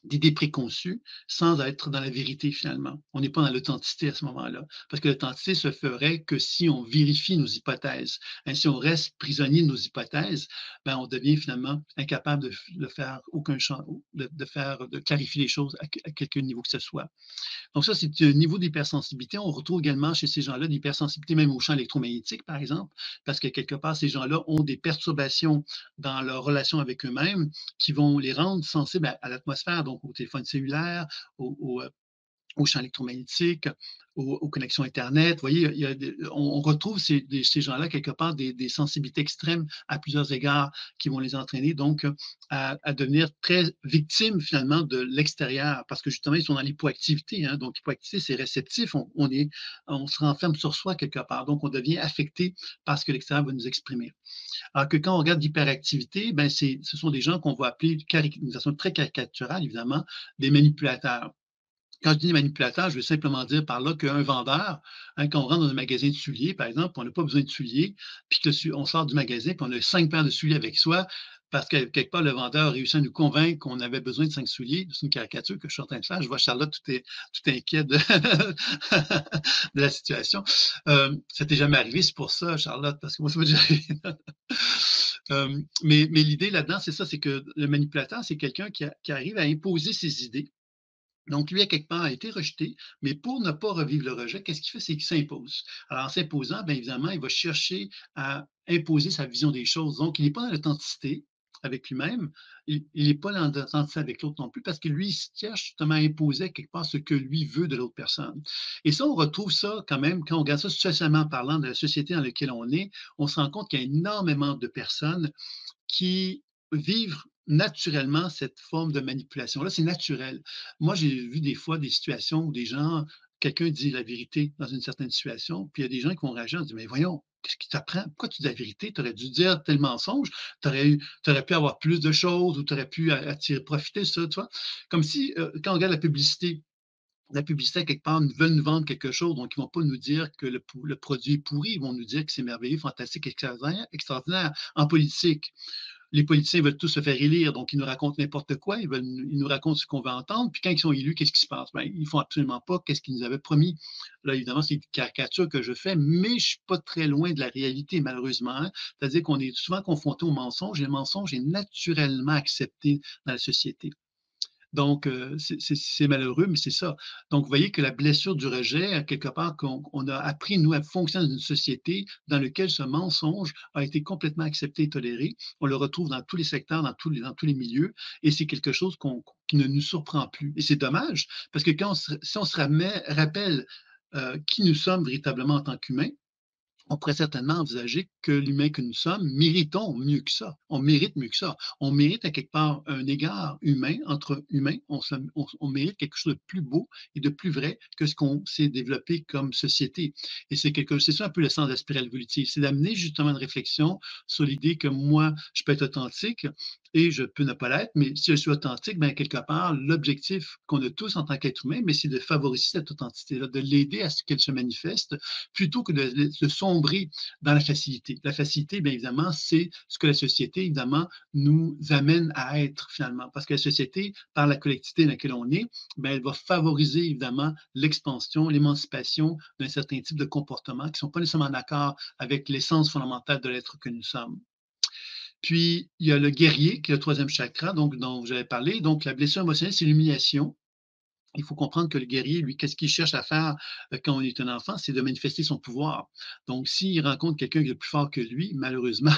d'idées préconçues sans être dans la vérité finalement. On n'est pas dans l'authenticité à ce moment-là. Parce que l'authenticité se ferait que si on vérifie nos hypothèses. Hein, si on reste prisonnier de nos hypothèses, ben, on devient finalement incapable de faire aucun champ, de clarifier les choses à quelque niveau que ce soit. Donc ça, c'est un niveau d'hypersensibilité. On retrouve également chez ces gens-là l'hypersensibilité même au champ électromagnétique, par exemple, parce que quelque part, ces gens-là ont des perturbations dans leur relation avec eux-mêmes qui vont les rendre sensibles à l'atmosphère, donc au téléphone cellulaire, au champ électromagnétique, aux connexions Internet. Vous voyez, on retrouve ces gens-là, quelque part, des sensibilités extrêmes à plusieurs égards qui vont les entraîner donc à devenir très victimes finalement de l'extérieur parce que justement, ils sont dans l'hypoactivité. Hein, donc, l'hypoactivité, c'est réceptif. On se renferme sur soi quelque part. Donc, on devient affecté par ce que l'extérieur va nous exprimer. Alors que quand on regarde l'hyperactivité, ben ce sont des gens qu'on va appeler d'une façon très caricaturale, évidemment, des manipulateurs. Quand je dis manipulateur, je veux simplement dire par là qu'un vendeur, hein, quand on rentre dans un magasin de souliers, par exemple, on n'a pas besoin de souliers, puis que on sort du magasin, puis on a 5 paires de souliers avec soi, parce que quelque part, le vendeur a réussi à nous convaincre qu'on avait besoin de 5 souliers. C'est une caricature que je suis en train de faire. Je vois Charlotte tout inquiète de la situation. Ça t'est jamais arrivé, c'est pour ça, Charlotte, parce que moi, ça m'est déjà arrivé. Mais l'idée là-dedans, c'est ça, c'est que le manipulateur, c'est quelqu'un qui arrive à imposer ses idées. Donc, lui, à quelque part, a été rejeté, mais pour ne pas revivre le rejet, qu'est-ce qu'il fait? C'est qu'il s'impose. Alors, en s'imposant, bien évidemment, il va chercher à imposer sa vision des choses. Donc, il n'est pas dans l'authenticité avec lui-même, il n'est pas dans l'authenticité avec l'autre non plus, parce que lui, il cherche justement à imposer quelque part ce que lui veut de l'autre personne. Et ça, on retrouve ça quand même, quand on regarde ça socialement parlant de la société dans laquelle on est, on se rend compte qu'il y a énormément de personnes qui vivent naturellement cette forme de manipulation-là. C'est naturel. Moi, j'ai vu des fois des situations où des gens, quelqu'un dit la vérité dans une certaine situation, puis il y a des gens qui vont réagir en disant, mais voyons, qu'est-ce qui t'apprend? Pourquoi tu dis la vérité? Tu aurais dû dire tel mensonge, tu aurais pu avoir plus de choses ou tu aurais pu attirer, profiter de ça, tu vois? Comme si, quand on regarde la publicité, quelque part, veulent nous vendre quelque chose, donc ils ne vont pas nous dire que le produit est pourri, ils vont nous dire que c'est merveilleux, fantastique, extraordinaire, extraordinaire. En politique, les politiciens veulent tous se faire élire, donc ils nous racontent n'importe quoi, ils nous racontent ce qu'on veut entendre, puis quand ils sont élus, qu'est-ce qui se passe? Ben, ils ne font absolument pas qu'est-ce qu'ils nous avaient promis. Là, évidemment, c'est une caricature que je fais, mais je ne suis pas très loin de la réalité, malheureusement. Hein. C'est-à-dire qu'on est souvent confronté au mensonge, et le mensonge est naturellement accepté dans la société. Donc, c'est malheureux, mais c'est ça. Donc, vous voyez que la blessure du rejet, quelque part, qu'on a appris, nous, à fonctionner dans une société dans laquelle ce mensonge a été complètement accepté et toléré. On le retrouve dans tous les secteurs, dans tous les milieux, et c'est quelque chose qui ne nous surprend plus. Et c'est dommage, parce que si on se rappelle qui nous sommes véritablement en tant qu'humains, on pourrait certainement envisager que l'humain que nous sommes méritons mieux que ça. On mérite mieux que ça. On mérite à quelque part un égard humain entre humains. On mérite quelque chose de plus beau et de plus vrai que ce qu'on s'est développé comme société. Et c'est ça un peu le sens de la spirale évolutive. C'est d'amener justement une réflexion sur l'idée que moi, je peux être authentique et je peux ne pas l'être, mais si je suis authentique, bien, quelque part, l'objectif qu'on a tous en tant qu'être humain, mais c'est de favoriser cette authenticité-là, de l'aider à ce qu'elle se manifeste plutôt que de sombrer dans la facilité. La facilité, bien évidemment, c'est ce que la société, évidemment, nous amène à être finalement. Parce que la société, par la collectivité dans laquelle on est, bien, elle va favoriser évidemment l'expansion, l'émancipation d'un certain type de comportements qui ne sont pas nécessairement en accord avec l'essence fondamentale de l'être que nous sommes. Puis, il y a le guerrier, qui est le troisième chakra, donc, dont j'avais parlé. Donc, la blessure émotionnelle, c'est l'humiliation. Il faut comprendre que le guerrier, lui, qu'est-ce qu'il cherche à faire quand on est un enfant? C'est de manifester son pouvoir. Donc, s'il rencontre quelqu'un qui est plus fort que lui, malheureusement,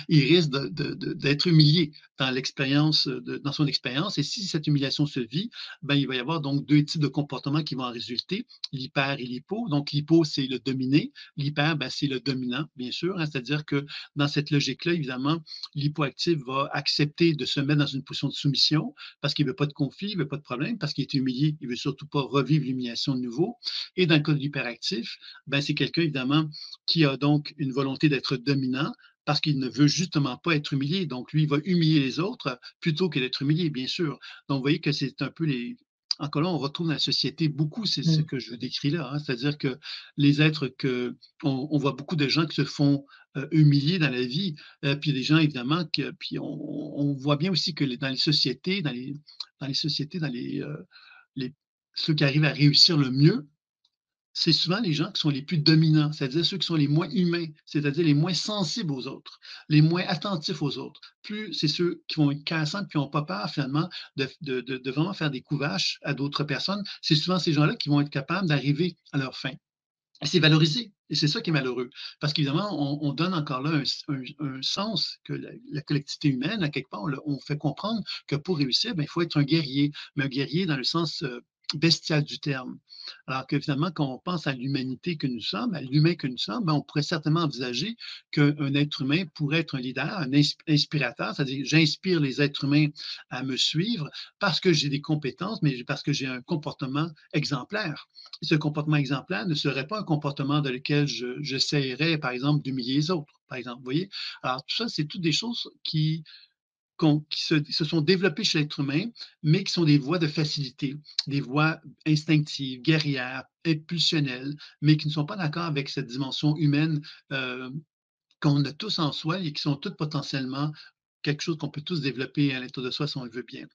il risque d'être humilié dans son expérience. Et si cette humiliation se vit, ben, il va y avoir donc deux types de comportements qui vont en résulter, l'hyper et l'hypo. Donc, l'hypo, c'est le dominé. L'hyper, ben, c'est le dominant, bien sûr. Hein. C'est-à-dire que dans cette logique-là, évidemment, l'hypoactif va accepter de se mettre dans une position de soumission parce qu'il ne veut pas de conflit, il ne veut pas de problème, parce qu'il est humilié, il ne veut surtout pas revivre l'humiliation de nouveau. Et dans le cas de l'hyperactif, ben, c'est quelqu'un, évidemment, qui a donc une volonté d'être dominant, parce qu'il ne veut justement pas être humilié. Donc, lui, il va humilier les autres plutôt que d'être humilié, bien sûr. Donc, vous voyez que c'est un peu encore là, on retrouve dans la société beaucoup, c'est ce Mmh. que je décris là, hein. C'est-à-dire que les êtres que on voit beaucoup de gens qui se font, humilier dans la vie, puis il y a des gens évidemment que puis on voit bien aussi que les dans les sociétés, dans les sociétés, les ceux qui arrivent à réussir le mieux, c'est souvent les gens qui sont les plus dominants, c'est-à-dire ceux qui sont les moins humains, c'est-à-dire les moins sensibles aux autres, les moins attentifs aux autres. Plus c'est ceux qui vont être cassants, qui n'ont pas peur finalement de vraiment faire des couvaches à d'autres personnes. C'est souvent ces gens-là qui vont être capables d'arriver à leur fin. Et c'est valorisé. Et c'est ça qui est malheureux. Parce qu'évidemment, on donne encore là un sens que la collectivité humaine, à quelque part, on fait comprendre que pour réussir, ben, il faut être un guerrier, mais un guerrier dans le sens bestial du terme. Alors que finalement, quand on pense à l'humanité que nous sommes, à l'humain que nous sommes, ben, on pourrait certainement envisager qu'un être humain pourrait être un leader, un inspirateur, c'est-à-dire j'inspire les êtres humains à me suivre parce que j'ai des compétences, mais parce que j'ai un comportement exemplaire. Et ce comportement exemplaire ne serait pas un comportement dans lequel j'essaierais, par exemple, d'humilier les autres, par exemple, vous voyez? Alors tout ça, c'est toutes des choses qui se sont développées chez l'être humain, mais qui sont des voies de facilité, des voies instinctives, guerrières, impulsionnelles, mais qui ne sont pas d'accord avec cette dimension humaine euh, qu'on a tous en soi et qui sont toutes potentiellement quelque chose qu'on peut tous développer à l'intérieur de soi si on le veut bien.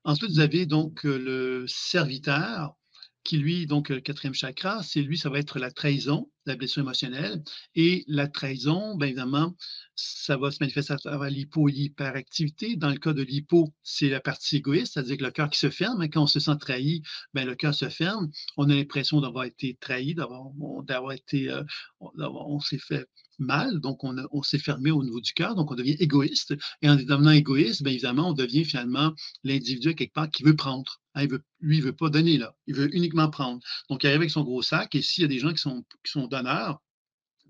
Ensuite, vous avez donc le serviteur qui lui, donc le quatrième chakra, c'est lui, ça va être la trahison, la blessure émotionnelle. Et la trahison, bien évidemment, ça va se manifester à travers l'hypo et l'hyperactivité. Dans le cas de l'hypo, c'est la partie égoïste, c'est-à-dire que le cœur qui se ferme. Et quand on se sent trahi, ben, le cœur se ferme. On a l'impression d'avoir été trahi, d'avoir été, on s'est fait mal, donc on s'est fermé au niveau du cœur, donc on devient égoïste. Et en devenant égoïste, bien évidemment, on devient finalement l'individu, quelque part, qui veut prendre. Hein, lui, il ne veut pas donner, là. Il veut uniquement prendre. Donc, il arrive avec son gros sac, et s'il y a des gens qui sont donneurs,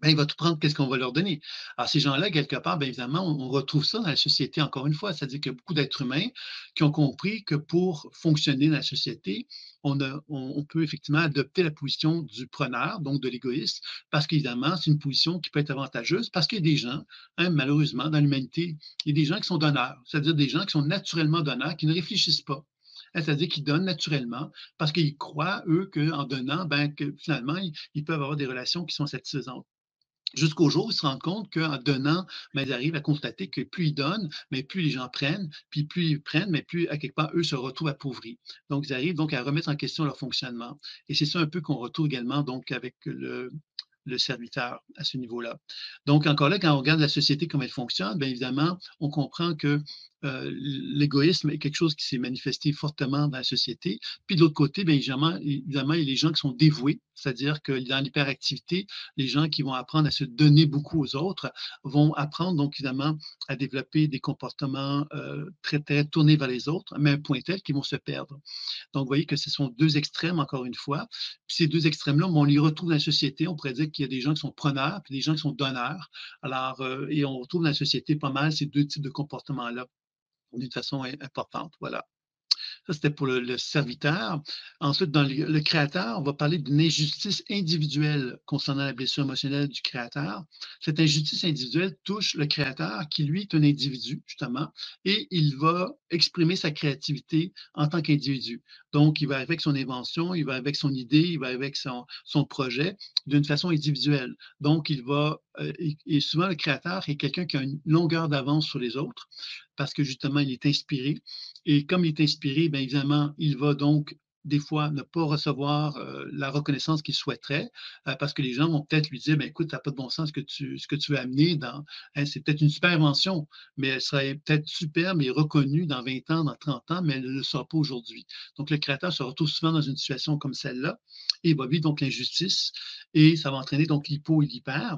ben, il va tout prendre, qu'est-ce qu'on va leur donner. Alors, ces gens-là, quelque part, bien évidemment, on retrouve ça dans la société, encore une fois. C'est-à-dire qu'il y a beaucoup d'êtres humains qui ont compris que pour fonctionner dans la société, on peut effectivement adopter la position du preneur, donc de l'égoïste, parce qu'évidemment, c'est une position qui peut être avantageuse, parce qu'il y a des gens, hein, malheureusement, dans l'humanité, il y a des gens qui sont donneurs, c'est-à-dire des gens qui sont naturellement donneurs, qui ne réfléchissent pas. Hein, c'est-à-dire qu'ils donnent naturellement parce qu'ils croient, eux, qu'en donnant, ben, que finalement, ils peuvent avoir des relations qui sont satisfaisantes. Jusqu'au jour où ils se rendent compte qu'en donnant, ben, ils arrivent à constater que plus ils donnent, mais plus les gens prennent, puis plus ils prennent, mais plus, à quelque part, eux se retrouvent appauvris. Donc, ils arrivent donc à remettre en question leur fonctionnement. Et c'est ça un peu qu'on retrouve également donc avec le serviteur à ce niveau-là. Donc, encore là, quand on regarde la société, comme elle fonctionne, bien évidemment, on comprend que l'égoïsme est quelque chose qui s'est manifesté fortement dans la société. Puis de l'autre côté, bien évidemment, il y a les gens qui sont dévoués, c'est-à-dire que dans l'hyperactivité, les gens qui vont apprendre à se donner beaucoup aux autres vont apprendre donc évidemment à développer des comportements très, très tournés vers les autres, mais à un point tel qu'ils vont se perdre. Donc, vous voyez que ce sont deux extrêmes, encore une fois. Puis ces deux extrêmes-là, on les retrouve dans la société. On pourrait dire qu'il y a des gens qui sont preneurs, puis des gens qui sont donneurs. Alors, et on retrouve dans la société pas mal ces deux types de comportements-là d'une façon importante. Voilà. Ça, c'était pour le serviteur. Ensuite, dans le créateur, on va parler d'une injustice individuelle concernant la blessure émotionnelle du créateur. Cette injustice individuelle touche le créateur qui, lui, est un individu, justement, et il va exprimer sa créativité en tant qu'individu. Donc, il va avec son invention, il va avec son idée, il va avec son projet d'une façon individuelle. Donc, il va, et souvent, le créateur est quelqu'un qui a une longueur d'avance sur les autres parce que, justement, il est inspiré et comme il est inspiré, bien évidemment, il va donc des fois ne pas recevoir la reconnaissance qu'il souhaiterait parce que les gens vont peut-être lui dire ben, écoute, tu n'as pas de bon sens ce que tu veux amener dans. Hein, c'est peut-être une super invention, mais elle serait peut-être superbe et reconnue dans 20 ans, dans 30 ans, mais elle ne le sera pas aujourd'hui. Donc, le créateur se retrouve souvent dans une situation comme celle-là et il va vivre donc l'injustice et ça va entraîner donc l'hypo et l'hyper.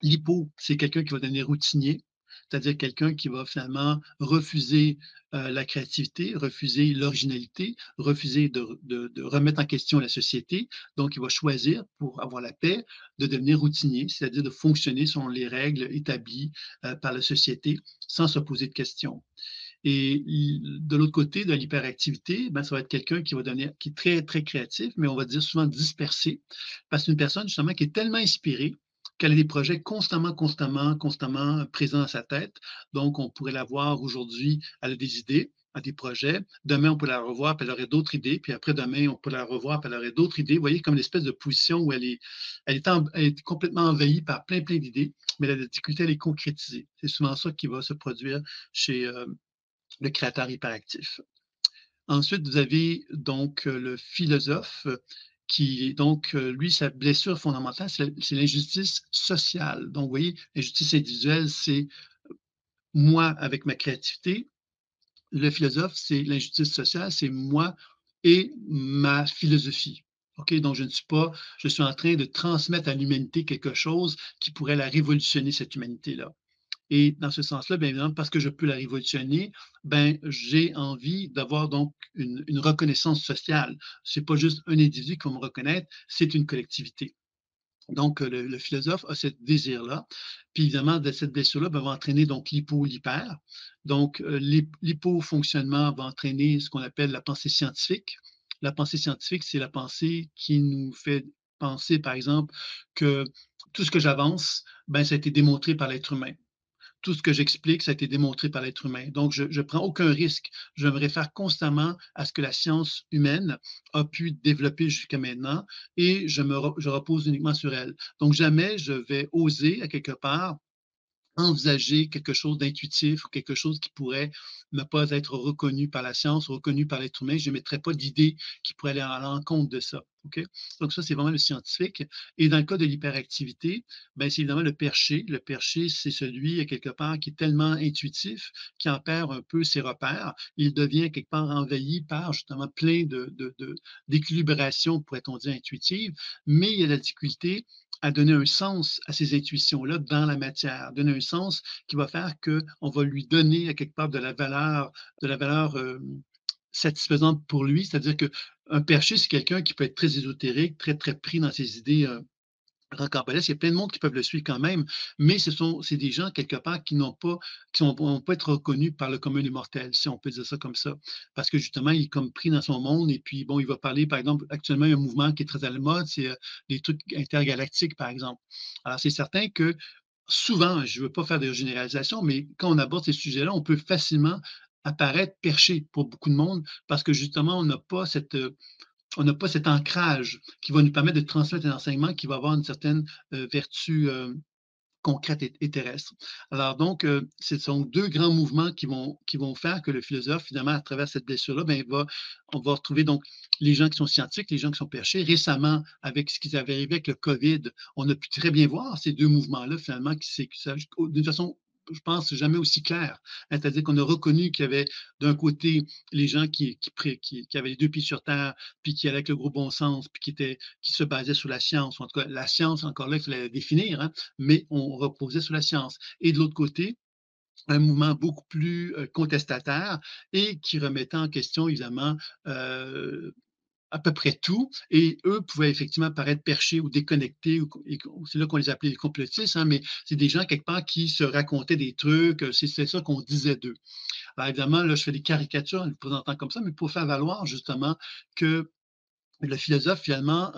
L'hypo, c'est quelqu'un qui va devenir routinier, c'est-à-dire quelqu'un qui va finalement refuser la créativité, refuser l'originalité, refuser de remettre en question la société. Donc, il va choisir, pour avoir la paix, de devenir routinier, c'est-à-dire de fonctionner selon les règles établies par la société sans se poser de questions. Et de l'autre côté, de l'hyperactivité, ben, ça va être quelqu'un qui va devenir, qui est très, très créatif, mais on va dire souvent dispersé, parce que c'est une personne justement qui est tellement inspirée qu'elle a des projets constamment présents dans sa tête. Donc, on pourrait la voir aujourd'hui, elle a des idées, à des projets. Demain, on peut la revoir, puis elle aurait d'autres idées. Puis après-demain, on peut la revoir, puis elle aurait d'autres idées. Vous voyez, comme une espèce de position où elle est complètement envahie par plein, plein d'idées, mais la difficulté, elle est concrétisée. C'est souvent ça qui va se produire chez le créateur hyperactif. Ensuite, vous avez donc le philosophe qui, donc, lui, sa blessure fondamentale, c'est l'injustice sociale. Donc, vous voyez, l'injustice individuelle, c'est moi avec ma créativité. Le philosophe, c'est l'injustice sociale, c'est moi et ma philosophie. OK? Donc, je suis en train de transmettre à l'humanité quelque chose qui pourrait la révolutionner, cette humanité-là. Et dans ce sens-là, bien évidemment, parce que je peux la révolutionner, ben, j'ai envie d'avoir donc une reconnaissance sociale. C'est pas juste un individu qui va me reconnaître, c'est une collectivité. Donc, le philosophe a ce désir-là. Puis évidemment, de cette blessure-là, ben, va entraîner donc l'hypo, l'hyper. Donc, l'hypo-fonctionnement va entraîner ce qu'on appelle la pensée scientifique. La pensée scientifique, c'est la pensée qui nous fait penser, par exemple, que tout ce que j'avance, ben, ça a été démontré par l'être humain. Tout ce que j'explique, ça a été démontré par l'être humain. Donc, je ne prends aucun risque. Je me réfère constamment à ce que la science humaine a pu développer jusqu'à maintenant et je repose uniquement sur elle. Donc, jamais je vais oser, à quelque part, envisager quelque chose d'intuitif ou quelque chose qui pourrait ne pas être reconnu par la science, reconnu par l'être humain. Je ne mettrais pas d'idée qui pourrait aller à l'encontre de ça. OK? Donc, ça, c'est vraiment le scientifique. Et dans le cas de l'hyperactivité, ben, c'est évidemment le perché. Le perché, c'est celui, quelque part, qui est tellement intuitif, qui en perd un peu ses repères. Il devient quelque part envahi par justement plein d'équilibrations, pourrait-on dire, intuitives. Mais il y a la difficulté à donner un sens à ces intuitions-là dans la matière, donner un sens qui va faire qu'on va lui donner à quelque part de la valeur satisfaisante pour lui. C'est-à-dire qu'un perché, c'est quelqu'un qui peut être très ésotérique, très, très pris dans ses idées rocambolesque, il y a plein de monde qui peuvent le suivre quand même, mais c'est des gens quelque part qui vont pas être reconnus par le commun des mortels, si on peut dire ça comme ça. Parce que justement, il est comme pris dans son monde et puis bon, il va parler, par exemple, actuellement, il y a un mouvement qui est très à la mode, c'est les trucs intergalactiques, par exemple. Alors, c'est certain que souvent, je ne veux pas faire de généralisation, mais quand on aborde ces sujets-là, on peut facilement apparaître perché pour beaucoup de monde parce que justement, on n'a pas cet ancrage qui va nous permettre de transmettre un enseignement qui va avoir une certaine vertu concrète et terrestre. Alors donc, ce sont deux grands mouvements qui vont faire que le philosophe, finalement, à travers cette blessure-là, ben, on va retrouver donc les gens qui sont scientifiques, les gens qui sont perchés. Récemment, avec ce qui est arrivé avec le COVID, on a pu très bien voir ces deux mouvements-là, finalement, d'une façon je pense, jamais aussi clair. Hein, c'est-à-dire qu'on a reconnu qu'il y avait d'un côté les gens qui avaient les deux pieds sur terre, puis qui allaient avec le gros bon sens, puis qui se basaient sur la science. En tout cas, la science, encore là, il fallait la définir, hein, mais on reposait sur la science. Et de l'autre côté, un mouvement beaucoup plus contestataire et qui remettait en question, évidemment, à peu près tout. Et eux pouvaient effectivement paraître perchés ou déconnectés. C'est là qu'on les appelait les complotistes, hein, mais c'est des gens, quelque part, qui se racontaient des trucs. C'est ça qu'on disait d'eux. Alors, évidemment, là, je fais des caricatures en le présentant comme ça, mais pour faire valoir, justement, que le philosophe, finalement,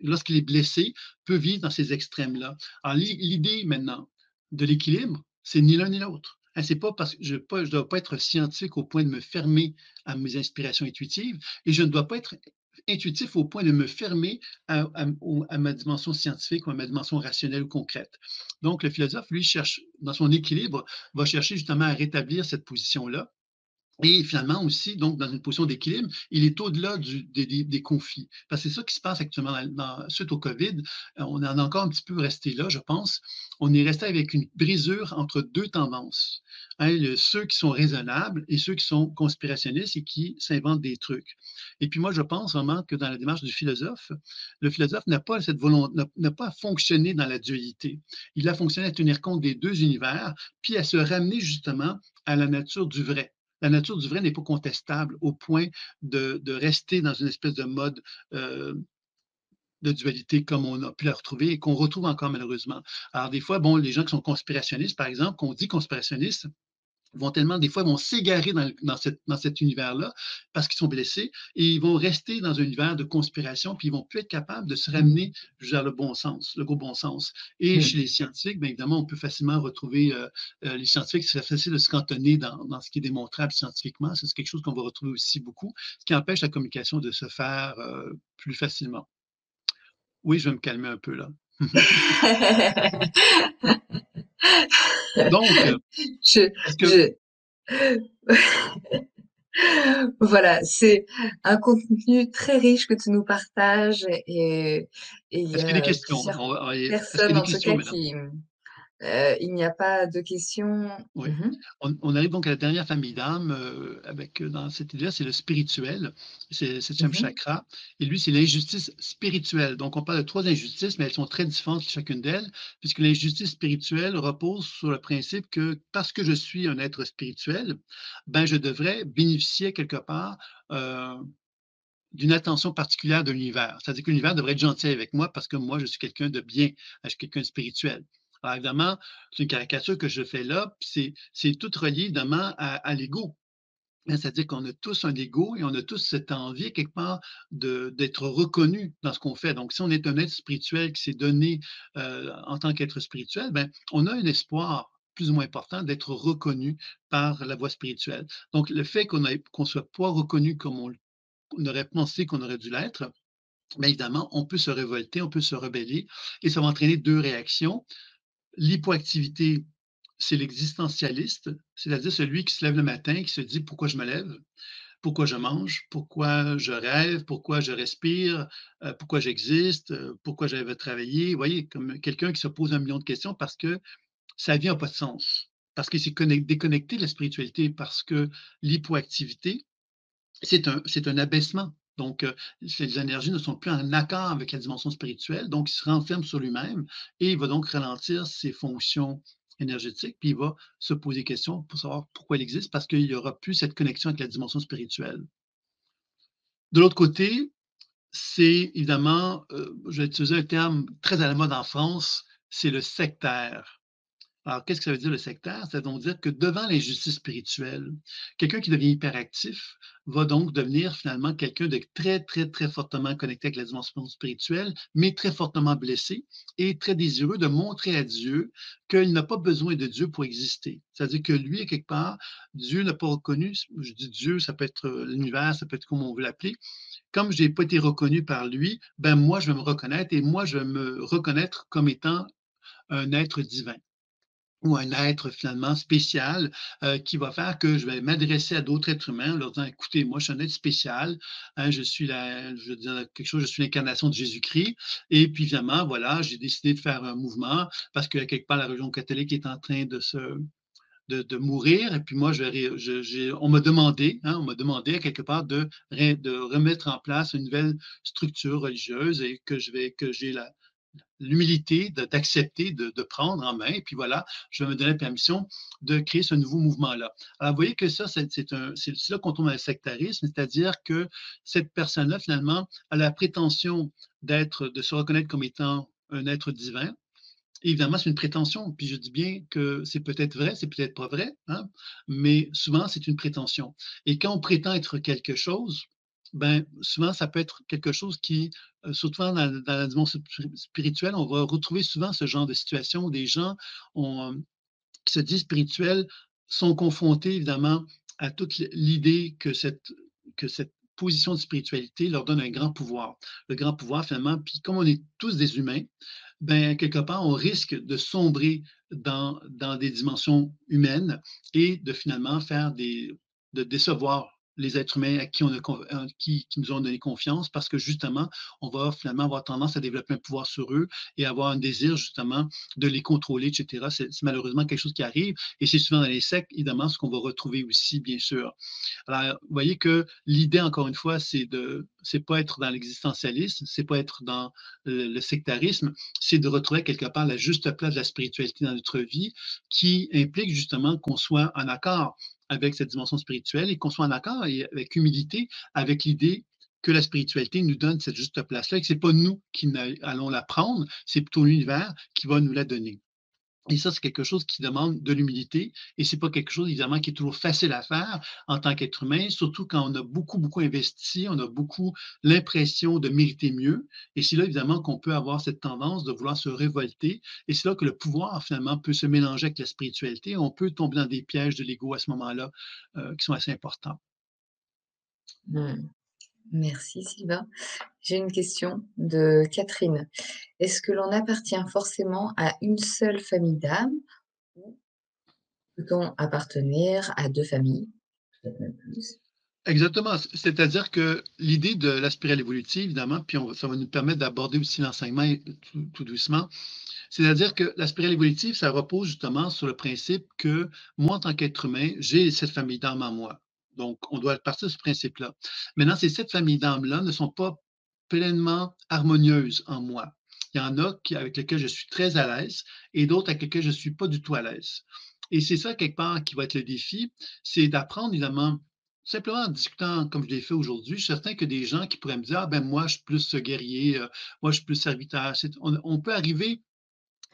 lorsqu'il est blessé, peut vivre dans ces extrêmes-là. Alors, l'idée maintenant de l'équilibre, c'est ni l'un ni l'autre. Hein, c'est pas parce que je ne dois pas être scientifique au point de me fermer à mes inspirations intuitives et je ne dois pas être intuitif au point de me fermer à ma dimension scientifique ou à ma dimension rationnelle ou concrète. Donc, le philosophe, lui, cherche, dans son équilibre, va chercher justement à rétablir cette position-là et finalement aussi, donc, dans une position d'équilibre, il est au-delà des conflits. Parce que c'est ça qui se passe actuellement suite au COVID. On en a encore un petit peu resté là, je pense. On est resté avec une brisure entre deux tendances. Hein, ceux qui sont raisonnables et ceux qui sont conspirationnistes et qui s'inventent des trucs. Et puis moi, je pense vraiment que dans la démarche du philosophe, le philosophe n'a pas cette volonté, n'a pas fonctionné dans la dualité. Il a fonctionné à tenir compte des deux univers, puis à se ramener justement à la nature du vrai. La nature du vrai n'est pas contestable au point de rester dans une espèce de mode de dualité comme on a pu la retrouver et qu'on retrouve encore malheureusement. Alors des fois, bon, les gens qui sont conspirationnistes, par exemple, qu'on dit conspirationnistes, vont tellement, des fois, vont s'égarer dans cet univers-là parce qu'ils sont blessés et ils vont rester dans un univers de conspiration, puis ils vont plus être capables de se ramener Mmh. vers le bon sens, le gros bon sens. Et chez Mmh. les scientifiques, bien évidemment, on peut facilement retrouver les scientifiques, c'est facile de se cantonner dans ce qui est démontrable scientifiquement. Ça, c'est quelque chose qu'on va retrouver aussi beaucoup, ce qui empêche la communication de se faire plus facilement. Oui, je vais me calmer un peu là. Donc, Je est-ce que je Voilà, c'est un contenu très riche que tu nous partages et il y est-ce qu'il y a des a questions? plusieurs Est-ce qu'il y personnes a des en tout questions, cas mesdames? qui, il n'y a pas de questions. Oui. Mmh. On arrive donc à la dernière famille d'âmes, avec, dans cette idée-là, c'est le spirituel, c'est le 7e Mmh. chakra et lui, c'est l'injustice spirituelle. Donc on parle de 3 injustices, mais elles sont très différentes chacune d'elles, puisque l'injustice spirituelle repose sur le principe que parce que je suis un être spirituel, ben, je devrais bénéficier quelque part, heu, d'une attention particulière de l'univers. C'est-à-dire que l'univers devrait être gentil avec moi parce que moi, je suis quelqu'un de bien, je suis quelqu'un de spirituel. Alors évidemment, c'est une caricature que je fais là, puis c'est tout relié évidemment à l'ego. Hein, c'est-à-dire qu'on a tous un ego et on a tous cette envie quelque part d'être reconnu dans ce qu'on fait. Donc, si on est un être spirituel qui s'est donné en tant qu'être spirituel, ben, on a un espoir plus ou moins important d'être reconnu par la voie spirituelle. Donc, le fait qu'on soit pas reconnu comme on aurait pensé qu'on aurait dû l'être, bien évidemment, on peut se révolter, on peut se rebeller et ça va entraîner 2 réactions. L'hypoactivité, c'est l'existentialiste, c'est-à-dire celui qui se lève le matin, qui se dit: «Pourquoi je me lève? Pourquoi je mange? Pourquoi je rêve? Pourquoi je respire? Pourquoi j'existe? Pourquoi je vais travailler?» Vous voyez? Comme quelqu'un qui se pose 1 million de questions parce que sa vie n'a pas de sens, parce qu'il s'est déconnecté de la spiritualité, parce que l'hypoactivité, c'est un abaissement. Donc, ses énergies ne sont plus en accord avec la dimension spirituelle, donc il se renferme sur lui-même et il va donc ralentir ses fonctions énergétiques, puis il va se poser des questions pour savoir pourquoi il existe, parce qu'il n'y aura plus cette connexion avec la dimension spirituelle. De l'autre côté, c'est évidemment, je vais utiliser un terme très à la mode en France, c'est le sectaire. Alors, qu'est-ce que ça veut dire le sectaire? Ça veut donc dire que devant l'injustice spirituelle, quelqu'un qui devient hyperactif va donc devenir finalement quelqu'un de très, très, très fortement connecté avec la dimension spirituelle, mais très fortement blessé et très désireux de montrer à Dieu qu'il n'a pas besoin de Dieu pour exister. C'est-à-dire que lui, à quelque part, Dieu n'a pas reconnu, je dis Dieu, ça peut être l'univers, ça peut être comme on veut l'appeler. Comme je n'ai pas été reconnu par lui, ben moi, je vais me reconnaître et moi, je vais me reconnaître comme étant un être divin ou un être finalement spécial qui va faire que je vais m'adresser à d'autres êtres humains en leur disant: «Écoutez, moi, je suis un être spécial, hein, je veux dire quelque chose, je suis l'incarnation de Jésus-Christ et puis finalement, voilà, j'ai décidé de faire un mouvement parce que quelque part, la religion catholique est en train de mourir et puis moi, on m'a demandé, hein, on m'a demandé à quelque part de remettre en place une nouvelle structure religieuse et que j'ai l'humilité d'accepter, de prendre en main. Et puis voilà, je vais me donner la permission de créer ce nouveau mouvement-là. Alors, vous voyez que ça, c'est là qu'on tombe dans le sectarisme, c'est-à-dire que cette personne-là, finalement, a la prétention de se reconnaître comme étant un être divin. Évidemment, c'est une prétention, puis je dis bien que c'est peut-être vrai, c'est peut-être pas vrai, hein, mais souvent, c'est une prétention. Et quand on prétend être quelque chose, ben, souvent, ça peut être quelque chose qui, surtout dans la dimension spirituelle, on va retrouver souvent ce genre de situation où des gens ont, qui se disent spirituels sont confrontés évidemment à toute l'idée que cette position de spiritualité leur donne un grand pouvoir. Le grand pouvoir, finalement, puis comme on est tous des humains, ben, quelque part, on risque de sombrer dans des dimensions humaines et de finalement de décevoir les êtres humains à qui, qui nous ont donné confiance parce que justement, on va finalement avoir tendance à développer un pouvoir sur eux et avoir un désir justement de les contrôler, etc. C'est malheureusement quelque chose qui arrive et c'est souvent dans les sectes, évidemment, ce qu'on va retrouver aussi, bien sûr. Alors, vous voyez que l'idée, encore une fois, c'est pas être dans l'existentialisme, c'est pas être dans le sectarisme, c'est de retrouver quelque part la juste place de la spiritualité dans notre vie, qui implique justement qu'on soit en accord avec cette dimension spirituelle et qu'on soit en accord et avec humilité avec l'idée que la spiritualité nous donne cette juste place-là et que c'est pas nous qui allons la prendre, c'est plutôt l'univers qui va nous la donner. Et ça, c'est quelque chose qui demande de l'humilité et c'est pas quelque chose évidemment qui est toujours facile à faire en tant qu'être humain, surtout quand on a beaucoup, beaucoup investi, on a beaucoup l'impression de mériter mieux et c'est là évidemment qu'on peut avoir cette tendance de vouloir se révolter et c'est là que le pouvoir finalement peut se mélanger avec la spiritualité. On peut tomber dans des pièges de l'ego à ce moment-là, qui sont assez importants. Mmh. Merci Sylvain. J'ai une question de Catherine. Est-ce que l'on appartient forcément à une seule famille d'âme ou peut-on appartenir à 2 familles? Peut-être même plus. Exactement, c'est-à-dire que l'idée de la spirale évolutive évidemment, puis ça va nous permettre d'aborder aussi l'enseignement tout doucement. C'est-à-dire que la spirale évolutive, ça repose justement sur le principe que moi, en tant qu'être humain, j'ai cette famille d'âmes en moi. Donc, on doit partir de ce principe-là. Maintenant, ces 7 familles d'âmes-là ne sont pas pleinement harmonieuses en moi. Il y en a avec lesquelles je suis très à l'aise et d'autres avec lesquelles je ne suis pas du tout à l'aise. Et c'est ça, quelque part, qui va être le défi, c'est d'apprendre, évidemment, simplement en discutant comme je l'ai fait aujourd'hui. Je suis certain que des gens qui pourraient me dire, ah ben moi, je suis plus guerrier, moi, je suis plus serviteur. On peut arriver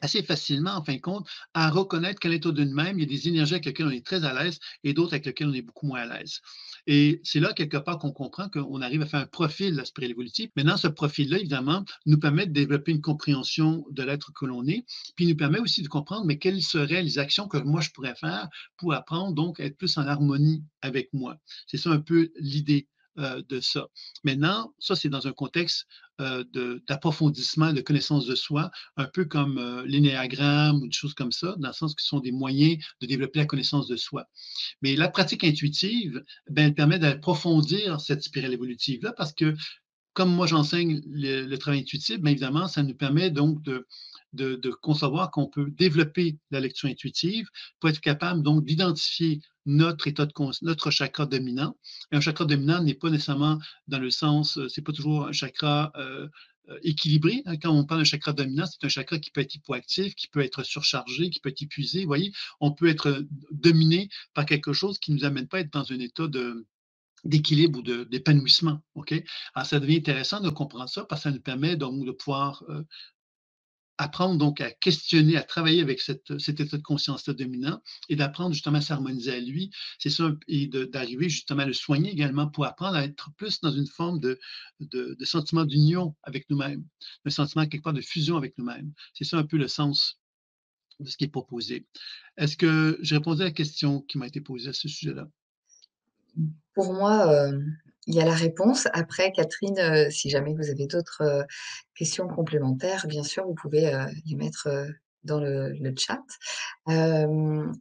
assez facilement, en fin de compte, à reconnaître qu'à l'état de nous-mêmes, il y a des énergies avec lesquelles on est très à l'aise et d'autres avec lesquelles on est beaucoup moins à l'aise. Et c'est là, quelque part, qu'on comprend qu'on arrive à faire un profil de la spirale évolutive. Maintenant, ce profil-là, évidemment, nous permet de développer une compréhension de l'être que l'on est, puis nous permet aussi de comprendre, mais quelles seraient les actions que moi, je pourrais faire pour apprendre, donc, à être plus en harmonie avec moi. C'est ça un peu l'idée de ça. Maintenant, ça, c'est dans un contexte d'approfondissement, de connaissance de soi, un peu comme l'énéagramme ou des choses comme ça, dans le sens que ce sont des moyens de développer la connaissance de soi. Mais la pratique intuitive, ben, elle permet d'approfondir cette spirale évolutive-là parce que, comme moi j'enseigne le travail intuitif, bien évidemment, ça nous permet donc de concevoir qu'on peut développer la lecture intuitive pour être capable donc d'identifier notre état de notre chakra dominant. Et un chakra dominant n'est pas nécessairement dans le sens, c'est pas toujours un chakra équilibré. Hein. Quand on parle d'un chakra dominant, c'est un chakra qui peut être hypoactif, qui peut être surchargé, qui peut être épuisé. Vous voyez, on peut être dominé par quelque chose qui ne nous amène pas à être dans un état d'équilibre ou d'épanouissement. OK? Alors, ça devient intéressant de comprendre ça parce que ça nous permet donc de pouvoir apprendre donc à questionner, à travailler avec cet état de conscience-là dominant et d'apprendre justement à s'harmoniser à lui. C'est ça, et d'arriver justement à le soigner également pour apprendre à être plus dans une forme de sentiment d'union avec nous-mêmes, un sentiment quelque part de fusion avec nous-mêmes. C'est ça un peu le sens de ce qui est proposé. Est-ce que j'ai répondu à la question qui m'a été posée à ce sujet-là? Pour moi, il y a la réponse. Après Catherine, si jamais vous avez d'autres, questions complémentaires, bien sûr, vous pouvez, les mettre, dans le chat. Hem,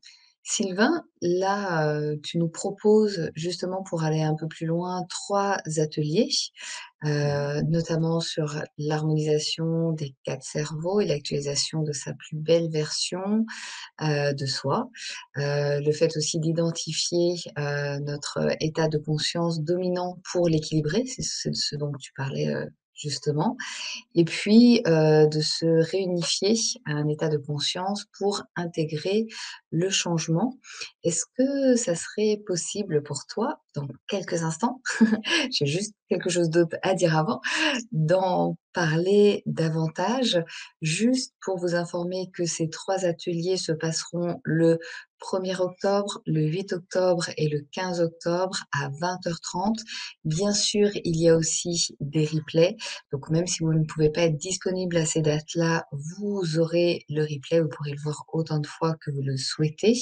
Sylvain, là, tu nous proposes justement pour aller un peu plus loin 3 ateliers, Mhm. notamment sur l'harmonisation des 4 cerveaux et l'actualisation de sa plus belle version, de soi. Le fait aussi d'identifier, notre état de conscience dominant pour l'équilibrer, c'est ce dont tu parlais, justement. Et puis, de se réunifier à un état de conscience pour intégrer le changement. Est-ce que ça serait possible pour toi, dans quelques instants, j'ai juste quelque chose d'autre à dire avant, d'en parler davantage, juste pour vous informer que ces 3 ateliers se passeront le 1er octobre, le 8 octobre et le 15 octobre à 20h30. Bien sûr, il y a aussi des replays, donc même si vous ne pouvez pas être disponible à ces dates-là, vous aurez le replay, vous pourrez le voir autant de fois que vous le souhaitez.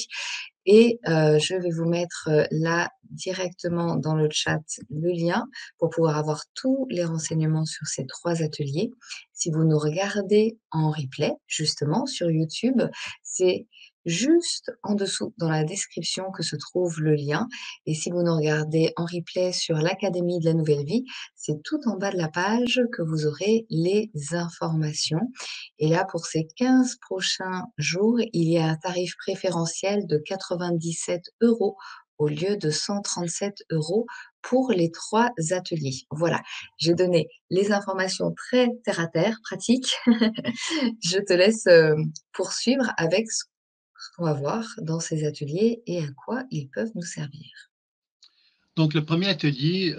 Et je vais vous mettre, là, directement dans le chat, le lien pour pouvoir avoir tous les renseignements sur ces 3 ateliers. Si vous nous regardez en replay, justement, sur YouTube, c'est juste en dessous dans la description que se trouve le lien et si vous nous regardez en replay sur l'Académie de la Nouvelle Vie, c'est tout en bas de la page que vous aurez les informations. Et là, pour ces 15 prochains jours, il y a un tarif préférentiel de 97 € au lieu de 137 € pour les 3 ateliers. Voilà, j'ai donné les informations très terre à terre, pratiques. Je te laisse, poursuivre avec ce qu'on va voir dans ces ateliers et à quoi ils peuvent nous servir. Donc, le premier atelier,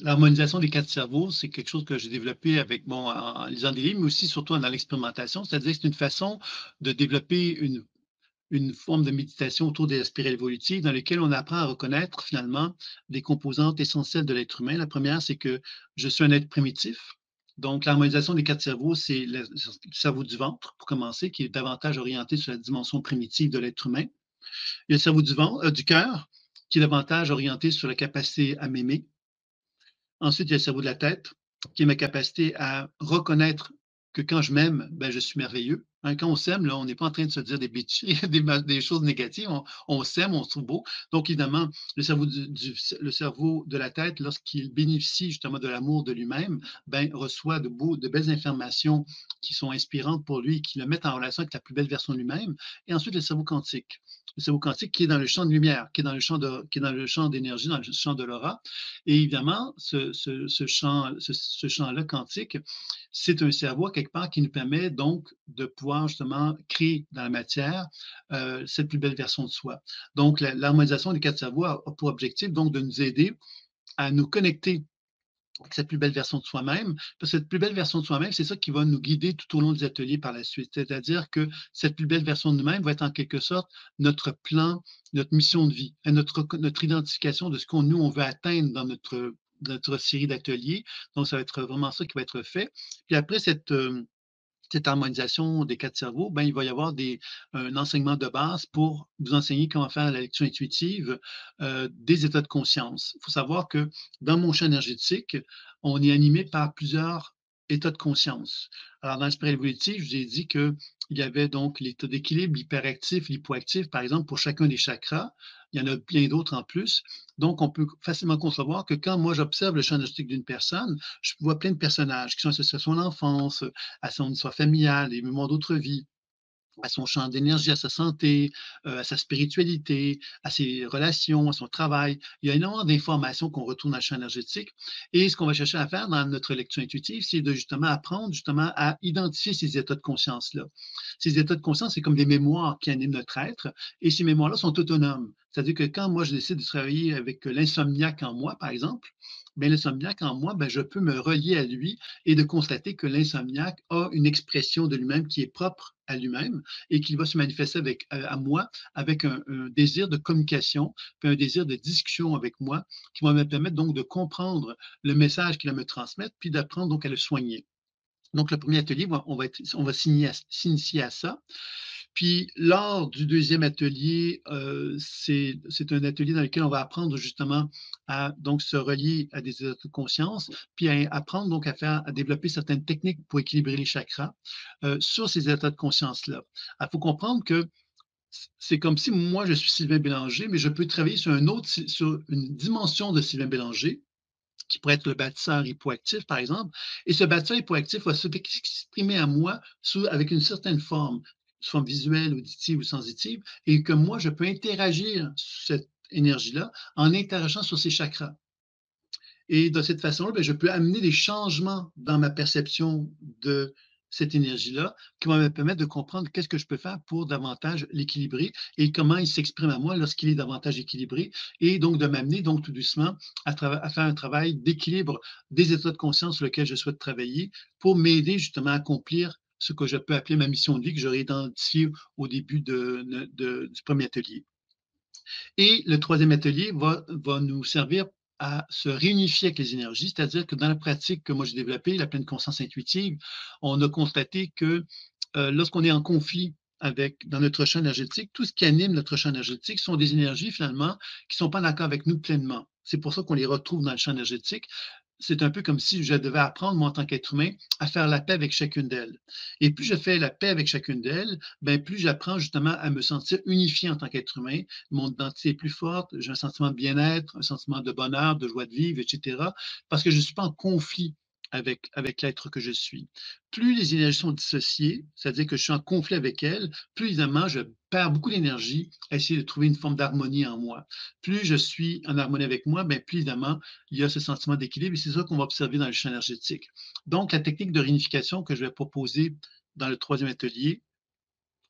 l'harmonisation des 4 cerveaux, c'est quelque chose que j'ai développé avec bon, en lisant des livres, mais aussi surtout dans l'expérimentation. C'est-à-dire que c'est une façon de développer une forme de méditation autour des spirales évolutives dans lesquelles on apprend à reconnaître finalement des composantes essentielles de l'être humain. La première, c'est que je suis un être primitif. Donc, l'harmonisation des 4 cerveaux, c'est le cerveau du ventre, pour commencer, qui est davantage orienté sur la dimension primitive de l'être humain. Il y a le cerveau du cœur, qui est davantage orienté sur la capacité à m'aimer. Ensuite, il y a le cerveau de la tête, qui est ma capacité à reconnaître que quand je m'aime, ben, je suis merveilleux. Hein, quand on s'aime, là, on n'est pas en train de se dire des bêtises, des choses négatives. On s'aime, on se trouve beau. Donc, évidemment, le cerveau de la tête, lorsqu'il bénéficie justement de l'amour de lui-même, ben, reçoit de belles informations qui sont inspirantes pour lui, qui le mettent en relation avec la plus belle version de lui-même. Et ensuite, le cerveau quantique. Le cerveau quantique qui est dans le champ de lumière, qui est dans le champ d'énergie, dans le champ de l'aura. Et évidemment, ce champ-là quantique, c'est un cerveau, quelque part, qui nous permet donc de pouvoir justement créer dans la matière cette plus belle version de soi. Donc, l'harmonisation des 4 cerveaux a pour objectif donc de nous aider à nous connecter avec cette plus belle version de soi-même. Parce que cette plus belle version de soi-même, c'est ça qui va nous guider tout au long des ateliers par la suite. C'est-à-dire que cette plus belle version de nous-mêmes va être en quelque sorte notre plan, notre mission de vie, et notre identification de ce qu'on nous, on veut atteindre dans notre série d'ateliers. Donc, ça va être vraiment ça qui va être fait. Puis après cette harmonisation des 4 cerveaux, ben, il va y avoir un enseignement de base pour vous enseigner comment faire la lecture intuitive des états de conscience. Il faut savoir que dans mon champ énergétique, on est animé par plusieurs états de conscience. Alors, dans le évolutif, je vous ai dit qu'il y avait donc l'état d'équilibre, l'hyperactif, l'hypoactif, par exemple, pour chacun des chakras. Il y en a plein d'autres en plus. Donc, on peut facilement concevoir que quand moi j'observe le champ énergétique d'une personne, je vois plein de personnages qui sont associés à son enfance, à son histoire familiale, les mémoires d'autres vies, à son champ d'énergie, à sa santé, à sa spiritualité, à ses relations, à son travail. Il y a énormément d'informations qu'on retrouve dans le champ énergétique. Et ce qu'on va chercher à faire dans notre lecture intuitive, c'est de justement apprendre justement à identifier ces états de conscience-là. Ces états de conscience, c'est comme des mémoires qui animent notre être. Et ces mémoires-là sont autonomes. C'est-à-dire que quand moi, je décide de travailler avec l'insomniaque en moi, par exemple, ben, l'insomniaque en moi, ben, je peux me relier à lui et de constater que l'insomniaque a une expression de lui-même qui est propre à lui-même et qui va se manifester à moi avec un désir de communication, puis un désir de discussion avec moi, qui va me permettre donc de comprendre le message qu'il va me transmettre, puis d'apprendre donc à le soigner. Donc, le premier atelier, on va s'initier à ça. Puis, lors du deuxième atelier, c'est un atelier dans lequel on va apprendre justement à donc se relier à des états de conscience, puis à apprendre donc à développer certaines techniques pour équilibrer les chakras sur ces états de conscience-là. Il faut comprendre que c'est comme si moi, je suis Sylvain Bélanger, mais je peux travailler sur une dimension de Sylvain Bélanger, qui pourrait être le bâtisseur hypoactif, par exemple. Et ce bâtisseur hypoactif va s'exprimer à moi avec une certaine forme, soit visuelle, auditive ou sensitive, et que moi, je peux interagir sur cette énergie-là en interageant sur ces chakras. Et de cette façon-là, ben, je peux amener des changements dans ma perception de cette énergie-là qui va me permettre de comprendre qu'est-ce que je peux faire pour davantage l'équilibrer et comment il s'exprime à moi lorsqu'il est davantage équilibré et donc de m'amener donc tout doucement à faire un travail d'équilibre des états de conscience sur lesquels je souhaite travailler pour m'aider justement à accomplir ce que je peux appeler ma mission de vie que j'aurais identifié au début du premier atelier. Et le troisième atelier va nous servir à se réunifier avec les énergies, c'est-à-dire que dans la pratique que moi j'ai développée, la pleine conscience intuitive, on a constaté que lorsqu'on est en conflit dans notre champ énergétique, tout ce qui anime notre champ énergétique sont des énergies finalement qui ne sont pas d'accord avec nous pleinement. C'est pour ça qu'on les retrouve dans le champ énergétique. C'est un peu comme si je devais apprendre, moi, en tant qu'être humain, à faire la paix avec chacune d'elles. Et plus je fais la paix avec chacune d'elles, ben, plus j'apprends justement à me sentir unifié en tant qu'être humain. Mon identité est plus forte, j'ai un sentiment de bien-être, un sentiment de bonheur, de joie de vivre, etc. Parce que je ne suis pas en conflit avec l'être que je suis. Plus les énergies sont dissociées, c'est-à-dire que je suis en conflit avec elles, plus évidemment je perds beaucoup d'énergie à essayer de trouver une forme d'harmonie en moi. Plus je suis en harmonie avec moi, ben, plus évidemment il y a ce sentiment d'équilibre et c'est ça qu'on va observer dans le champ énergétique. Donc, la technique de réunification que je vais proposer dans le troisième atelier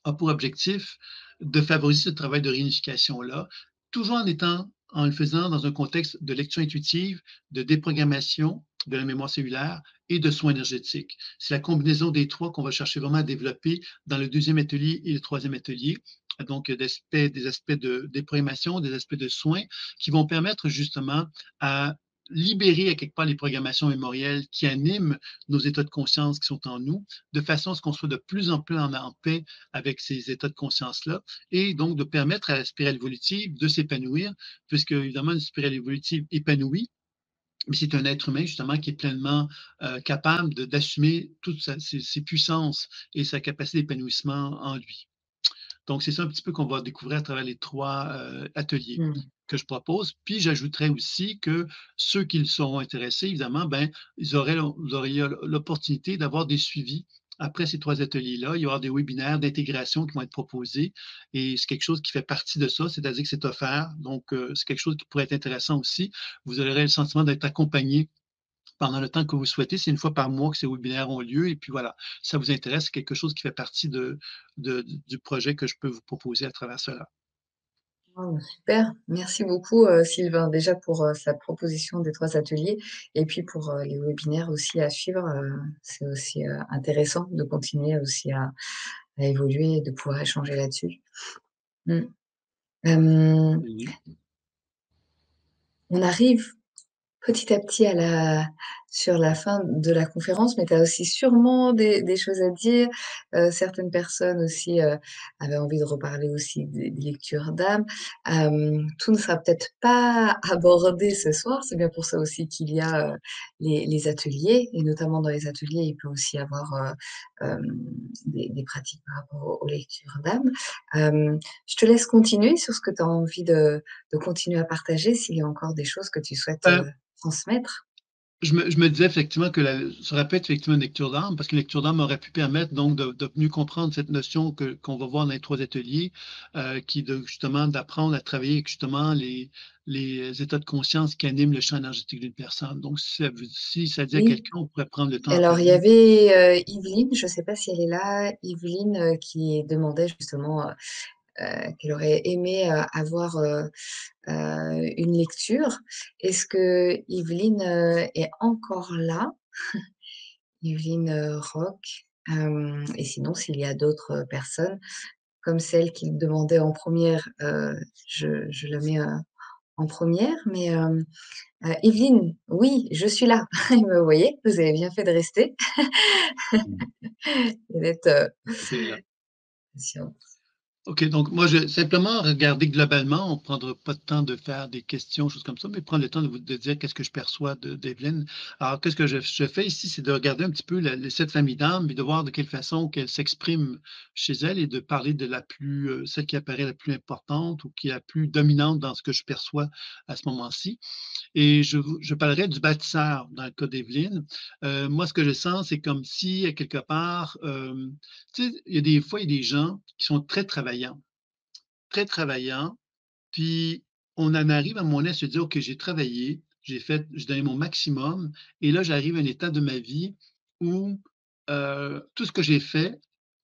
a pour objectif de favoriser ce travail de réunification-là, toujours en étant en le faisant dans un contexte de lecture intuitive, de déprogrammation de la mémoire cellulaire et de soins énergétiques. C'est la combinaison des 3 qu'on va chercher vraiment à développer dans le deuxième atelier et le troisième atelier. Donc, des aspects de déprogrammation, des aspects de soins qui vont permettre justement à libérer à quelque part les programmations mémorielles qui animent nos états de conscience qui sont en nous, de façon à ce qu'on soit de plus en plus en paix avec ces états de conscience-là, et donc de permettre à la spirale évolutive de s'épanouir, puisque évidemment une spirale évolutive épanouie, mais c'est un être humain justement qui est pleinement capable d'assumer toutes ses puissances et sa capacité d'épanouissement en lui. Donc, c'est ça un petit peu qu'on va découvrir à travers les 3 ateliers Mmh. que je propose. Puis, j'ajouterais aussi que ceux qui seront intéressés, évidemment, ben, vous auriez l'opportunité d'avoir des suivis après ces 3 ateliers-là. Il y aura des webinaires d'intégration qui vont être proposés et c'est quelque chose qui fait partie de ça, c'est-à-dire que c'est offert. Donc, c'est quelque chose qui pourrait être intéressant aussi. Vous aurez le sentiment d'être accompagné pendant le temps que vous souhaitez. C'est une fois par mois que ces webinaires ont lieu et puis voilà, si ça vous intéresse, c'est quelque chose qui fait partie du projet que je peux vous proposer à travers cela. Oh, super. Merci beaucoup, Sylvain, déjà pour, cette proposition des 3 ateliers et puis pour, les webinaires aussi à suivre, c'est aussi, intéressant de continuer aussi à évoluer et de pouvoir échanger là-dessus. Mmh. Hem, Oui. on arrive petit à petit sur la fin de la conférence, mais tu as aussi sûrement des choses à dire. Certaines personnes aussi, avaient envie de reparler aussi des lectures d'âme. Tout ne sera peut-être pas abordé ce soir, c'est bien pour ça aussi qu'il y a, les ateliers et notamment dans les ateliers, il peut aussi y avoir, des pratiques par rapport aux lectures d'âme. Je te laisse continuer sur ce que tu as envie de continuer à partager, s'il y a encore des choses que tu souhaites, Euh, transmettre? je me disais effectivement que ça aurait pu être effectivement une lecture d'âme, parce qu'une lecture d'âme aurait pu permettre donc de mieux comprendre cette notion qu'on va voir dans les 3 ateliers, qui de justement d'apprendre à travailler avec justement les états de conscience qui animent le champ énergétique d'une personne. Donc si ça dit à Oui. quelqu'un, on pourrait prendre le temps d'en Alors il y parler. avait, Yveline, je ne sais pas si elle est là, Yveline, qui demandait justement, qu'elle aurait aimé, avoir, une lecture. Est-ce que Yveline, est encore là? Yveline, Roch, et sinon s'il y a d'autres, personnes comme celle qui demandait en première, je la mets, en première. Mais, Yveline, oui, je suis là. Vous voyez, vous avez bien fait de rester Mmh. et d'être, C'est là. patiente. OK, donc moi, je simplement regarder globalement, on ne prendra pas de temps de faire des questions, choses comme ça, mais prendre le temps de dire qu'est-ce que je perçois d'Evelyne. Alors, qu'est-ce que je fais ici, c'est de regarder un petit peu les 7 familles d'âmes et de voir de quelle façon qu'elles s'expriment chez elles et de parler de celle qui apparaît la plus importante ou qui est la plus dominante dans ce que je perçois à ce moment-ci. Et je parlerai du bâtisseur dans le cas d'Evelyne. Moi, ce que je sens, c'est comme si, à quelque part, tu sais, il y a des fois, il y a des gens qui sont très travaillants, puis on en arrive à un moment donné à se dire: «OK, j'ai travaillé, j'ai donné mon maximum et là, j'arrive à un état de ma vie où, tout ce que j'ai fait,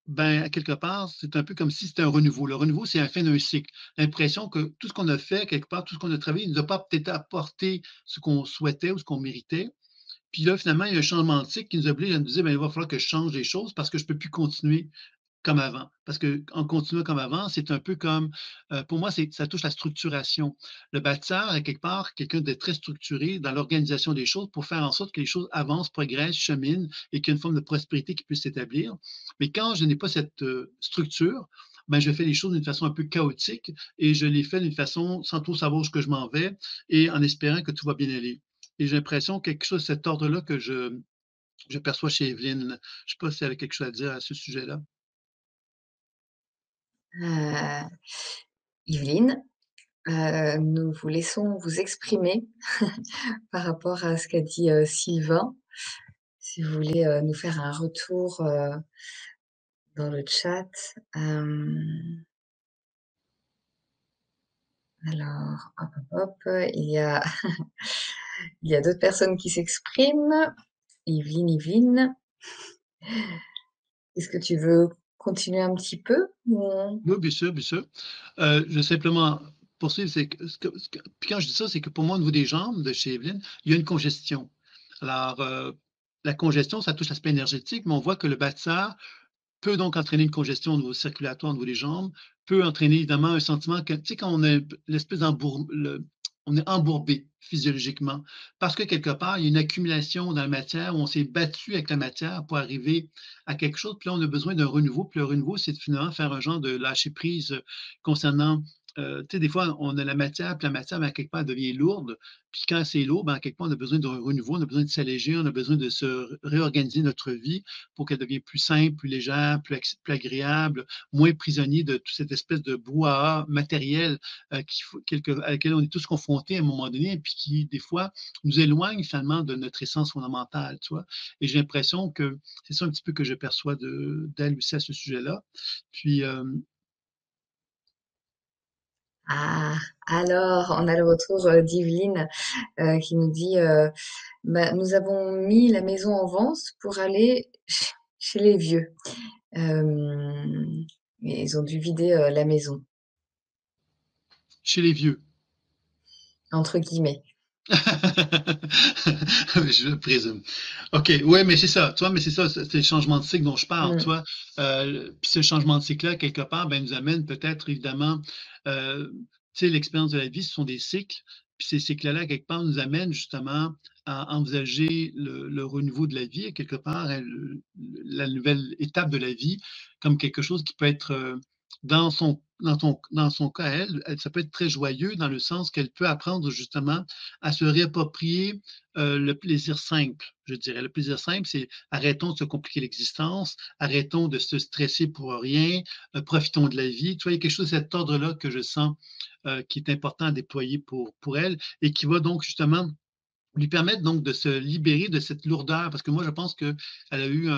ben, à quelque part, c'est un peu comme si c'était un renouveau. Le renouveau, c'est la fin d'un cycle. L'impression que tout ce qu'on a fait, quelque part, tout ce qu'on a travaillé, ne nous a pas peut-être apporté ce qu'on souhaitait ou ce qu'on méritait. Puis là, finalement, il y a un changement de cycle qui nous oblige à nous dire: «Ben, il va falloir que je change les choses parce que je ne peux plus continuer comme avant». Parce qu'en continuant comme avant, c'est un peu comme, pour moi, ça touche la structuration. Le bâtisseur est quelque part quelqu'un de très structuré dans l'organisation des choses pour faire en sorte que les choses avancent, progressent, cheminent et qu'il y ait une forme de prospérité qui puisse s'établir. Mais quand je n'ai pas cette, structure, ben, je fais les choses d'une façon un peu chaotique et je les fais d'une façon sans trop savoir où est-ce que je m'en vais et en espérant que tout va bien aller. Et j'ai l'impression quelque chose de cet ordre-là que je perçois chez Evelyne. Je ne sais pas si elle a quelque chose à dire à ce sujet-là? Heu, Yveline, nous vous laissons vous exprimer par rapport à ce qu'a dit, Sylvain. Si vous voulez, nous faire un retour, dans le chat. Alors, hop, hop, hop, il y a d'autres personnes qui s'expriment. Yveline, est-ce que tu veux continuer un petit peu ou? Oui, bien sûr, bien sûr. Je vais simplement poursuivre, c'est que puis quand je dis ça, c'est que pour moi, au niveau des jambes de chez Evelyne, il y a une congestion. Alors, la congestion, ça touche l'aspect énergétique, mais on voit que le bâtisseur peut donc entraîner une congestion au niveau circulatoire, au niveau des jambes, peut entraîner évidemment un sentiment que, tu sais, quand on a l'espèce on est embourbé physiologiquement parce que quelque part, il y a une accumulation dans la matière où on s'est battu avec la matière pour arriver à quelque chose. Puis là, on a besoin d'un renouveau. Puis le renouveau, c'est de finalement faire un genre de lâcher prise concernant. Tu sais, des fois, on a la matière, puis la matière, ben, quelque part, elle devient lourde. Puis quand c'est lourd, ben, quelque part, on a besoin d'un renouveau, on a besoin de s'alléger, on a besoin de se réorganiser notre vie pour qu'elle devienne plus simple, plus légère, plus agréable, moins prisonnier de toute cette espèce de brouhaha matériel à laquelle on est tous confrontés à un moment donné, et puis qui, des fois, nous éloigne finalement de notre essence fondamentale, tu vois. Et j'ai l'impression que c'est ça un petit peu que je perçois d'elle aussi à ce sujet-là. Puis, Ah, alors, on a le retour d'Yveline qui nous dit bah, nous avons mis la maison en vente pour aller chez les vieux. Euh, ils ont dû vider la maison, chez les vieux, entre guillemets. je présume. OK, ouais, mais c'est ça, tu vois, mais c'est ça, c'est le changement de cycle dont je parle, tu Mm. vois. Puis ce changement de cycle-là, quelque part, ben, nous amène peut-être évidemment, tu sais, l'expérience de la vie, ce sont des cycles. Puis ces cycles-là, quelque part, nous amènent justement à envisager le renouveau de la vie, quelque part, hein, la nouvelle étape de la vie, comme quelque chose qui peut être dans son cas, ça peut être très joyeux dans le sens qu'elle peut apprendre justement à se réapproprier le plaisir simple, je dirais. Le plaisir simple, c'est arrêtons de se compliquer l'existence, arrêtons de se stresser pour rien, profitons de la vie. Tu vois, il y a quelque chose de cet ordre-là que je sens qui est important à déployer pour elle et qui va donc justement lui permettre donc de se libérer de cette lourdeur, parce que moi, je pense qu'elle a eu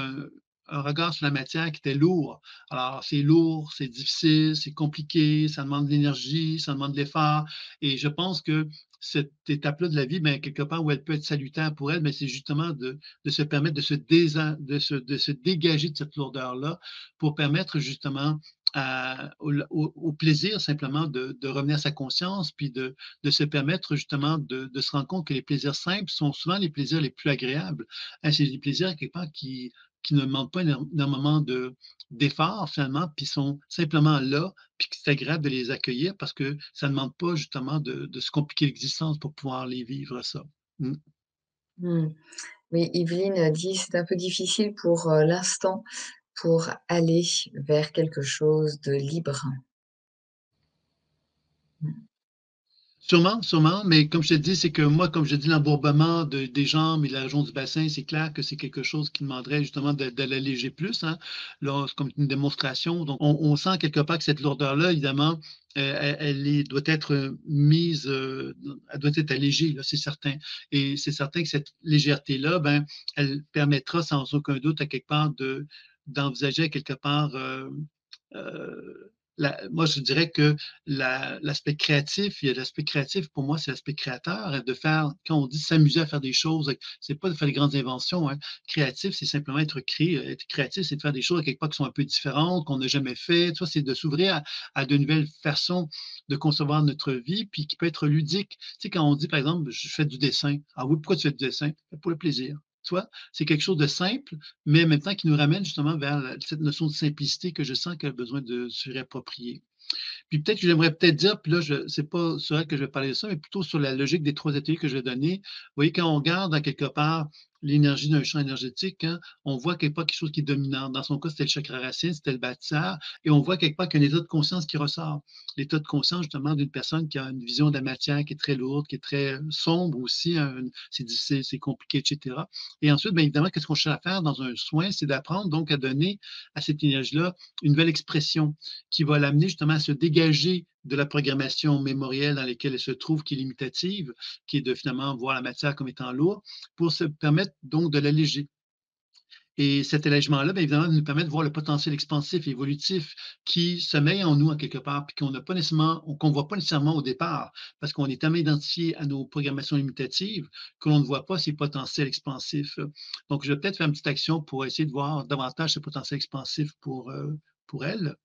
un regard sur la matière qui était lourd. Alors, c'est lourd, c'est difficile, c'est compliqué, ça demande de l'énergie, ça demande de l'effort. Et je pense que cette étape-là de la vie, ben, quelque part où elle peut être salutaire pour elle, mais c'est justement de se permettre de se dégager de cette lourdeur-là pour permettre justement au plaisir simplement de revenir à sa conscience, puis de se permettre justement de se rendre compte que les plaisirs simples sont souvent les plaisirs les plus agréables. Hein, c'est des plaisirs quelque part qui ne demandent pas énormément d'efforts finalement, puis sont simplement là, puis que c'est agréable de les accueillir parce que ça ne demande pas justement de se compliquer l'existence pour pouvoir les vivre, ça. Mm. Mm. Oui, Yveline dit c'est un peu difficile pour l'instant pour aller vers quelque chose de libre. Mm. Sûrement, sûrement, mais comme je te dis, c'est que moi, comme je dis, l'embourbement des jambes et la région du bassin, c'est clair que c'est quelque chose qui demanderait justement de l'alléger plus. Hein. Là, c'est comme une démonstration. Donc, on sent quelque part que cette lourdeur-là, évidemment, doit être mise, elle doit être allégée, là, c'est certain. Et c'est certain que cette légèreté-là, ben, elle permettra sans aucun doute à quelque part d'envisager à quelque part moi, je dirais que l'aspect créatif, il y a l'aspect créatif, pour moi, c'est l'aspect créateur, de faire, quand on dit s'amuser à faire des choses, c'est pas de faire des grandes inventions. Hein. Créatif, c'est simplement être créé. Être créatif, c'est de faire des choses à quelque part qui sont un peu différentes, qu'on n'a jamais fait. Tu vois, c'est de s'ouvrir à de nouvelles façons de concevoir notre vie, puis qui peut être ludique. Tu sais, quand on dit, par exemple, je fais du dessin. Ah oui, pourquoi tu fais du dessin? Pour le plaisir. Tu vois, c'est quelque chose de simple, mais en même temps qui nous ramène justement vers cette notion de simplicité que je sens qu'elle a besoin de se réapproprier. Puis peut-être que j'aimerais peut-être dire, puis là, c'est pas sur elle que je vais parler de ça, mais plutôt sur la logique des 3 ateliers que je vais donner. Vous voyez, quand on regarde à quelque part l'énergie d'un champ énergétique, hein, on voit quelque part quelque chose qui est dominant. Dans son cas, c'était le chakra racine, c'était le bâtisseur, et on voit quelque part qu'il y a un état de conscience qui ressort. L'état de conscience, justement, d'une personne qui a une vision de la matière qui est très lourde, qui est très sombre aussi, hein, c'est difficile, c'est compliqué, etc. Et ensuite, bien évidemment, qu'est-ce qu'on cherche à faire dans un soin? C'est d'apprendre donc à donner à cette énergie-là une nouvelle expression qui va l'amener justement à se dégager de la programmation mémorielle dans laquelle elle se trouve, qui est limitative, qui est de finalement voir la matière comme étant lourde, pour se permettre donc de l'alléger. Et cet allègement-là, bien évidemment, nous permet de voir le potentiel expansif et évolutif qui sommeille en nous, en quelque part, puis qu'on n'a pas nécessairement, qu'on ne voit pas nécessairement au départ, parce qu'on est tellement identifié à nos programmations limitatives que l'on ne voit pas ces potentiels expansifs. Donc, je vais peut-être faire une petite action pour essayer de voir davantage ce potentiel expansif pour elle.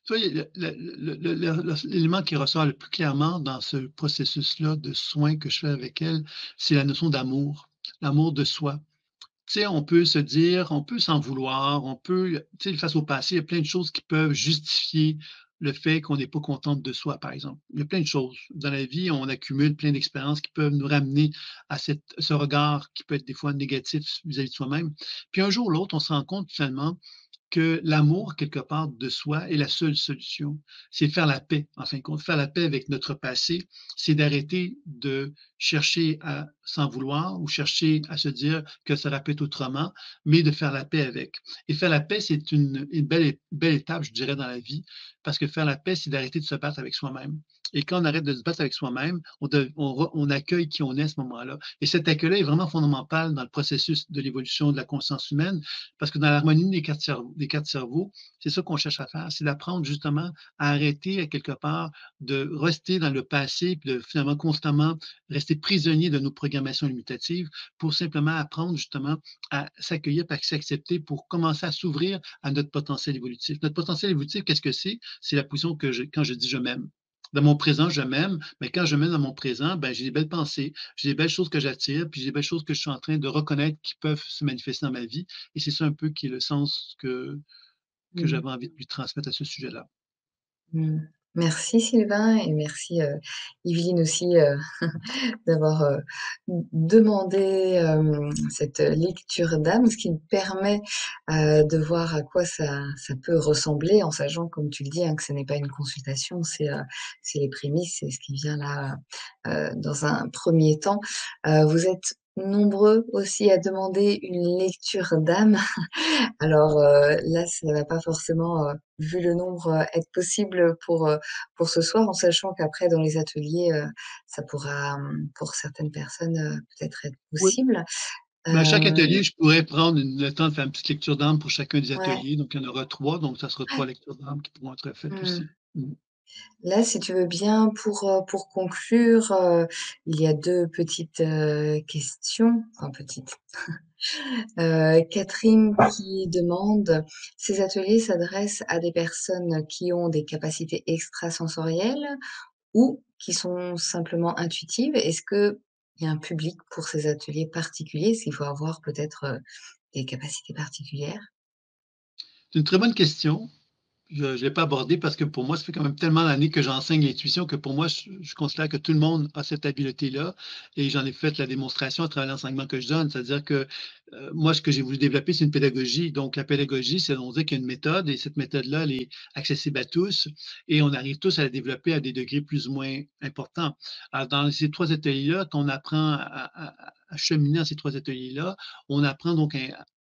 Tu vois, il y a l'élément qui ressort le plus clairement dans ce processus-là de soins que je fais avec elle, c'est la notion d'amour, l'amour de soi. Tu sais, on peut se dire, on peut s'en vouloir, on peut, tu sais, face au passé, il y a plein de choses qui peuvent justifier le fait qu'on n'est pas contente de soi, par exemple. Il y a plein de choses. Dans la vie, on accumule plein d'expériences qui peuvent nous ramener à ce regard qui peut être des fois négatif vis-à-vis de soi-même. Puis un jour ou l'autre, on se rend compte finalement que l'amour, quelque part, de soi est la seule solution. C'est faire la paix, en fin de compte. Faire la paix avec notre passé, c'est d'arrêter de chercher à s'en vouloir ou chercher à se dire que ça aurait pu être autrement, mais de faire la paix avec. Et faire la paix, c'est une belle étape, je dirais, dans la vie, parce que faire la paix, c'est d'arrêter de se battre avec soi-même. Et quand on arrête de se battre avec soi-même, on accueille qui on est à ce moment-là. Et cet accueil-là est vraiment fondamental dans le processus de l'évolution de la conscience humaine, parce que dans l'harmonie des quatre cerveaux, c'est ça qu'on cherche à faire, c'est d'apprendre justement à arrêter à quelque part de rester dans le passé, puis de finalement constamment rester prisonnier de nos programmations limitatives pour simplement apprendre justement à s'accueillir, à s'accepter pour commencer à s'ouvrir à notre potentiel évolutif. Notre potentiel évolutif, qu'est-ce que c'est? C'est la position quand je dis je m'aime. Dans mon présent, je m'aime, mais quand je m'aime dans mon présent, ben, j'ai des belles pensées, j'ai des belles choses que j'attire, puis j'ai des belles choses que je suis en train de reconnaître qui peuvent se manifester dans ma vie. Et c'est ça un peu qui est le sens que Mmh. j'avais envie de lui transmettre à ce sujet-là. Mmh. Merci Sylvain et merci, Yveline aussi, d'avoir, demandé, cette lecture d'âme, ce qui me permet, de voir à quoi ça peut ressembler en sachant, comme tu le dis, hein, que ce n'est pas une consultation, c'est les prémices, c'est ce qui vient là, dans un premier temps. Vous êtes nombreux aussi à demander une lecture d'âme. Alors, là, ça va pas forcément, vu le nombre, être possible pour ce soir, en sachant qu'après dans les ateliers, ça pourra, pour certaines personnes, peut-être être Oui. possible. Ben, à chaque Hem, atelier, je pourrais prendre le temps de faire une petite lecture d'âme pour chacun des ouais, ateliers. Donc, il y en aura 3, donc ça sera 3 lectures d'âme qui pourront être faites mmh. aussi. Mmh. Là, si tu veux bien, pour conclure, il y a 2 petites, questions, enfin petites. Catherine qui demande: «Ces ateliers s'adressent à des personnes qui ont des capacités extrasensorielles ou qui sont simplement intuitives? Est-ce qu'il y a un public pour ces ateliers particuliers? Est-ce qu'il faut avoir peut-être, des capacités particulières?» C'est une très bonne question. Je ne l'ai pas abordé parce que pour moi, ça fait quand même tellement d'années que j'enseigne l'intuition que pour moi, je considère que tout le monde a cette habileté-là et j'en ai fait la démonstration à travers l'enseignement que je donne. C'est-à-dire que moi, ce que j'ai voulu développer, c'est une pédagogie. Donc, la pédagogie, c'est on dit qu'il y a une méthode et cette méthode-là, elle est accessible à tous et on arrive tous à la développer à des degrés plus ou moins importants. Alors, dans ces 3 ateliers-là, quand on apprend à cheminer dans ces 3 ateliers-là, on apprend donc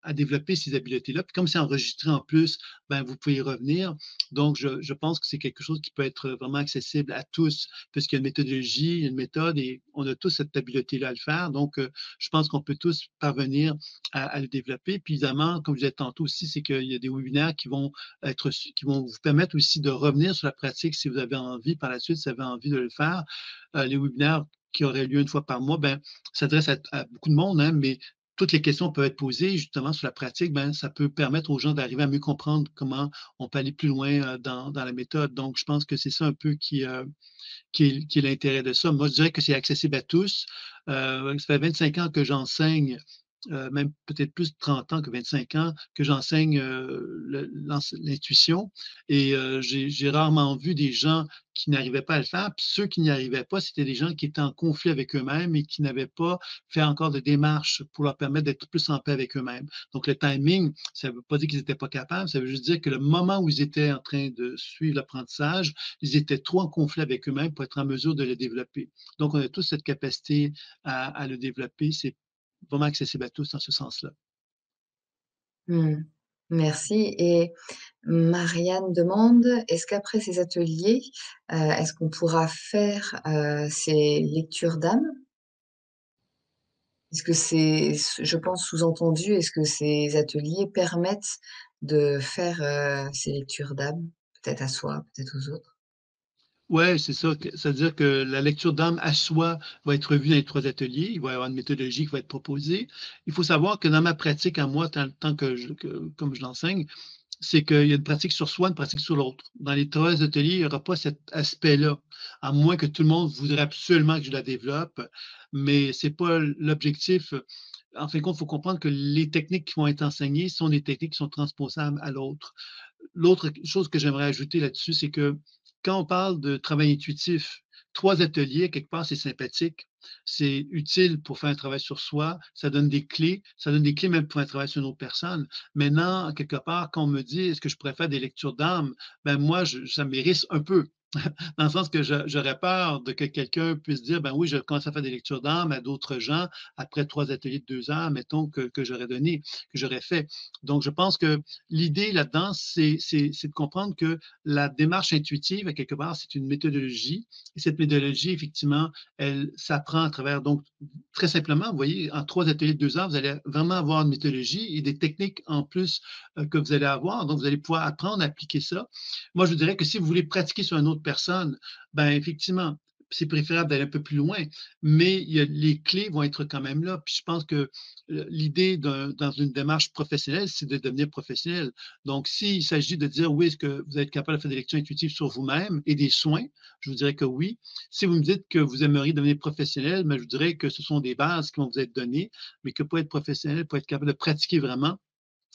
à développer ces habiletés-là. Puis comme c'est enregistré en plus, ben, vous pouvez y revenir. Donc, je pense que c'est quelque chose qui peut être vraiment accessible à tous, puisqu'il y a une méthodologie, une méthode, et on a tous cette habileté-là à le faire. Donc, je pense qu'on peut tous parvenir à le développer. Puis, évidemment, comme je disais tantôt aussi, c'est qu'il y a des webinaires qui vont vous permettre aussi de revenir sur la pratique si vous avez envie par la suite, si vous avez envie de le faire. Les webinaires qui auraient lieu une fois par mois, ben, s'adressent à beaucoup de monde, hein, mais toutes les questions peuvent être posées justement sur la pratique, ben, ça peut permettre aux gens d'arriver à mieux comprendre comment on peut aller plus loin dans la méthode. Donc, je pense que c'est ça un peu qui est l'intérêt de ça. Moi, je dirais que c'est accessible à tous. Ça fait 25 ans que j'enseigne, même peut-être plus de 30 ans que 25 ans, que j'enseigne l'intuition. Et j'ai rarement vu des gens qui n'arrivaient pas à le faire. Puis ceux qui n'y arrivaient pas, c'était des gens qui étaient en conflit avec eux-mêmes et qui n'avaient pas fait encore de démarches pour leur permettre d'être plus en paix avec eux-mêmes. Donc, le timing, ça ne veut pas dire qu'ils n'étaient pas capables, ça veut juste dire que le moment où ils étaient en train de suivre l'apprentissage, ils étaient trop en conflit avec eux-mêmes pour être en mesure de le développer. Donc, on a tous cette capacité à le développer. C'est vraiment accessible à tous dans ce sens-là. Mmh. Merci et Marianne demande: «Est-ce qu'après ces ateliers, est-ce qu'on pourra faire, ces lectures d'âme?» Est-ce que c'est je pense sous-entendu, est-ce que ces ateliers permettent de faire, ces lectures d'âme? Peut-être à soi, peut-être aux autres? Ouais, c'est ça. C'est-à-dire que la lecture d'âme à soi va être revue dans les 3 ateliers. Il va y avoir une méthodologie qui va être proposée. Il faut savoir que dans ma pratique à moi, tant que comme je l'enseigne, c'est qu'il y a une pratique sur soi, une pratique sur l'autre. Dans les 3 ateliers, il n'y aura pas cet aspect-là, à moins que tout le monde voudrait absolument que je la développe, mais c'est pas l'objectif. En fin de compte, il faut comprendre que les techniques qui vont être enseignées sont des techniques qui sont transposables à l'autre. L'autre chose que j'aimerais ajouter là-dessus, c'est que quand on parle de travail intuitif, 3 ateliers, quelque part, c'est sympathique. C'est utile pour faire un travail sur soi, ça donne des clés même pour faire un travail sur une autre personne. Maintenant, quelque part, quand on me dit: «Est-ce que je pourrais faire des lectures d'âme?» Ben moi, ça m'hérisse un peu. Dans le sens que j'aurais peur de que quelqu'un puisse dire: «Ben oui, je commence à faire des lectures d'âme à d'autres gens après 3 ateliers de 2 heures, mettons, que j'aurais donné, que j'aurais fait». Donc je pense que l'idée là-dedans, c'est de comprendre que la démarche intuitive, à quelque part, c'est une méthodologie et cette méthodologie, effectivement, elle s'apprend à travers donc très simplement, vous voyez, en 3 ateliers de 2 heures, vous allez vraiment avoir une méthodologie et des techniques en plus, que vous allez avoir. Donc vous allez pouvoir apprendre à appliquer ça. Moi, je vous dirais que si vous voulez pratiquer sur une autre personne, ben effectivement, c'est préférable d'aller un peu plus loin, mais les clés vont être quand même là. Puis je pense que l'idée dans une démarche professionnelle, c'est de devenir professionnel. Donc, s'il s'agit de dire oui, est-ce que vous êtes capable de faire des lectures intuitives sur vous-même et des soins, je vous dirais que oui. Si vous me dites que vous aimeriez devenir professionnel, mais je vous dirais que ce sont des bases qui vont vous être données, mais que pour être professionnel, pour être capable de pratiquer vraiment,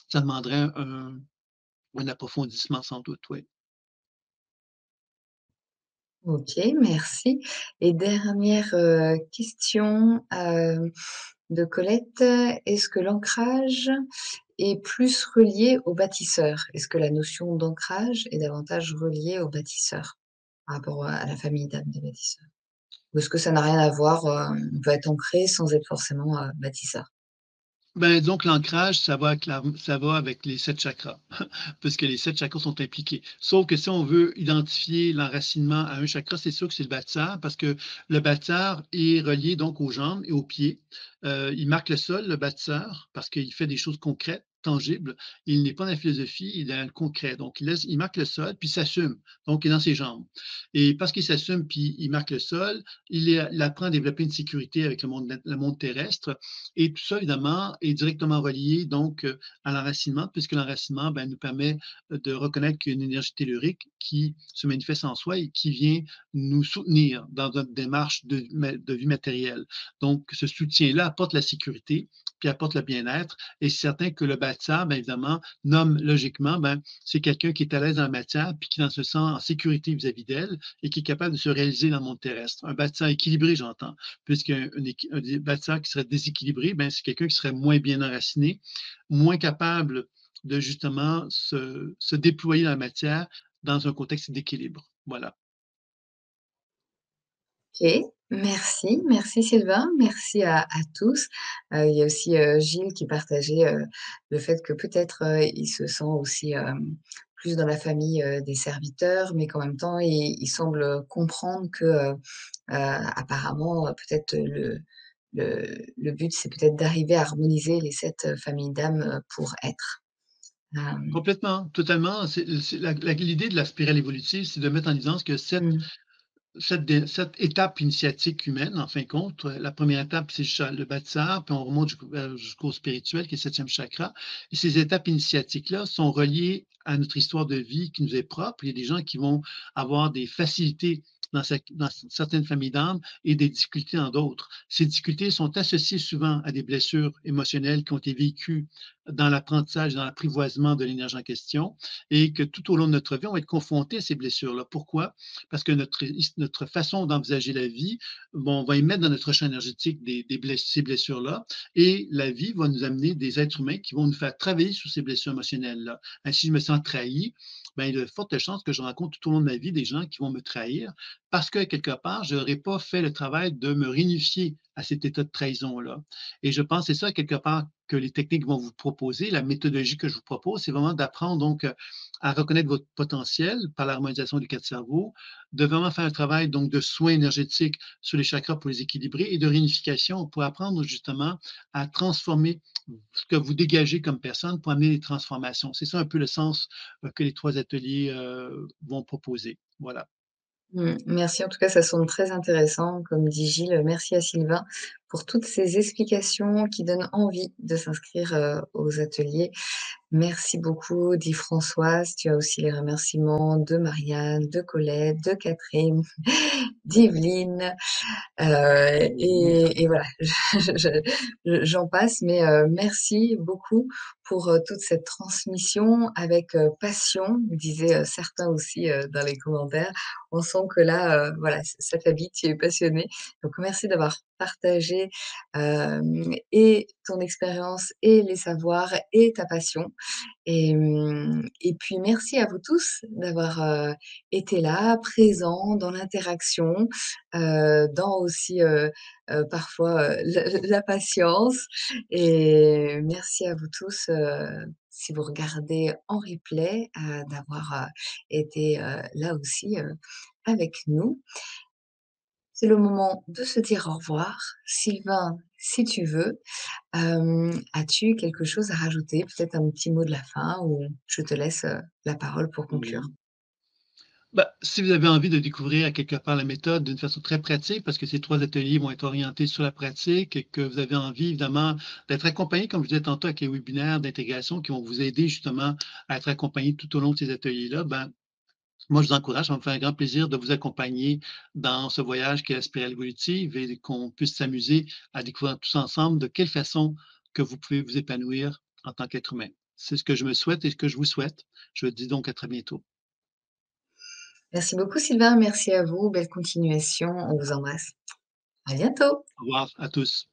ça demanderait un approfondissement sans doute, oui. OK, merci et dernière, question, de Colette. Est-ce que l'ancrage est plus relié au bâtisseur? Est-ce que la notion d'ancrage est davantage reliée au bâtisseur, par rapport à la famille d'âme des bâtisseurs? Ou est-ce que ça n'a rien à voir, on peut être ancré sans être forcément, bâtisseur? Ben, donc l'ancrage, ça va avec les 7 chakras, puisque les 7 chakras sont impliqués. Sauf que si on veut identifier l'enracinement à un chakra, c'est sûr que c'est le bâtisseur, parce que le bâtisseur est relié donc aux jambes et aux pieds. Il marque le sol, le bâtisseur, parce qu'il fait des choses concrètes, tangibles. Il n'est pas dans la philosophie, il est dans le concret. Donc il marque le sol, puis il s'assume. Donc il est dans ses jambes. Et parce qu'il s'assume, puis il marque le sol, il apprend à développer une sécurité avec le monde terrestre. Et tout ça, évidemment, est directement relié donc à l'enracinement, puisque l'enracinement ben, nous permet de reconnaître qu'il y a une énergie tellurique qui se manifeste en soi et qui vient nous soutenir dans notre démarche de vie matérielle. Donc, ce soutien-là apporte la sécurité, puis apporte le bien-être. Et c'est certain que le bâtisseur, bien évidemment, nomme logiquement, ben, c'est quelqu'un qui est à l'aise dans la matière, puis qui se sent en sécurité vis-à-vis d'elle et qui est capable de se réaliser dans le monde terrestre. Un bâtisseur équilibré, j'entends, puisqu'un un bâtisseur qui serait déséquilibré, ben, c'est quelqu'un qui serait moins bien enraciné, moins capable de justement se déployer dans la matière dans un contexte d'équilibre. Voilà. OK, merci, merci Sylvain, merci à tous. Il y a aussi, Gilles qui partageait, le fait que peut-être, il se sent aussi, plus dans la famille, des serviteurs, mais qu'en même temps il semble comprendre que, apparemment, peut-être le but c'est peut-être d'arriver à harmoniser les 7 familles d'âmes, pour être. Hem, Complètement, totalement. L'idée de la spirale évolutive, c'est de mettre en évidence que mmh, cette étape initiatique humaine, en fin de compte, la première étape, c'est le bâtisseur, puis on remonte jusqu'au spirituel, qui est le septième chakra. Et ces étapes initiatiques-là sont reliées à notre histoire de vie qui nous est propre. Il y a des gens qui vont avoir des facilités dans certaines familles d'âmes et des difficultés dans d'autres. Ces difficultés sont associées souvent à des blessures émotionnelles qui ont été vécues dans l'apprentissage, dans l'apprivoisement de l'énergie en question, et que tout au long de notre vie, on va être confronté à ces blessures-là. Pourquoi? Parce que notre façon d'envisager la vie, bon, on va émettre dans notre champ énergétique ces blessures-là, et la vie va nous amener des êtres humains qui vont nous faire travailler sur ces blessures émotionnelles-là. Ainsi, je me sens trahi, ben, il y a de fortes chances que je rencontre tout au long de ma vie des gens qui vont me trahir parce que, quelque part, je n'aurais pas fait le travail de me réunifier à cet état de trahison-là. Et je pense que c'est ça, quelque part, que les techniques vont vous proposer. La méthodologie que je vous propose, c'est vraiment d'apprendre donc à reconnaître votre potentiel par l'harmonisation des quatre cerveaux, de vraiment faire un travail donc de soins énergétiques sur les chakras pour les équilibrer et de réunification pour apprendre justement à transformer ce que vous dégagez comme personne pour amener des transformations. C'est ça un peu le sens que les 3 ateliers vont proposer. Voilà. merci en tout cas, ça semble très intéressant. Comme dit Gilles, merci à Sylvain pour toutes ces explications qui donnent envie de s'inscrire, aux ateliers. Merci beaucoup, dit Françoise. Tu as aussi les remerciements de Marianne, de Colette, de Catherine, d'Evelyne. Et voilà, j'en passe, mais merci beaucoup pour, toute cette transmission avec, passion, disaient, certains aussi, dans les commentaires. On sent que là, voilà, ça t'habite, tu es passionné. Donc merci d'avoir partagé, et ton expérience et les savoirs et ta passion. Et puis merci à vous tous d'avoir, été là, présents dans l'interaction, dans aussi, parfois, la patience. Et merci à vous tous, si vous regardez en replay, d'avoir, été, là aussi, avec nous. C'est le moment de se dire au revoir. Sylvain, si tu veux, as-tu quelque chose à rajouter? Peut-être un petit mot de la fin ou je te laisse, la parole pour conclure. Mmh. Bah, si vous avez envie de découvrir à quelque part la méthode d'une façon très pratique, parce que ces 3 ateliers vont être orientés sur la pratique et que vous avez envie évidemment d'être accompagné, comme je disais tantôt, avec les webinaires d'intégration qui vont vous aider justement à être accompagné tout au long de ces ateliers-là, ben, moi, je vous encourage, ça va me faire un grand plaisir de vous accompagner dans ce voyage qui est la spirale évolutive et qu'on puisse s'amuser à découvrir tous ensemble de quelle façon que vous pouvez vous épanouir en tant qu'être humain. C'est ce que je me souhaite et ce que je vous souhaite. Je vous dis donc à très bientôt. Merci beaucoup Sylvain, merci à vous, belle continuation, on vous embrasse. À bientôt. Au revoir à tous.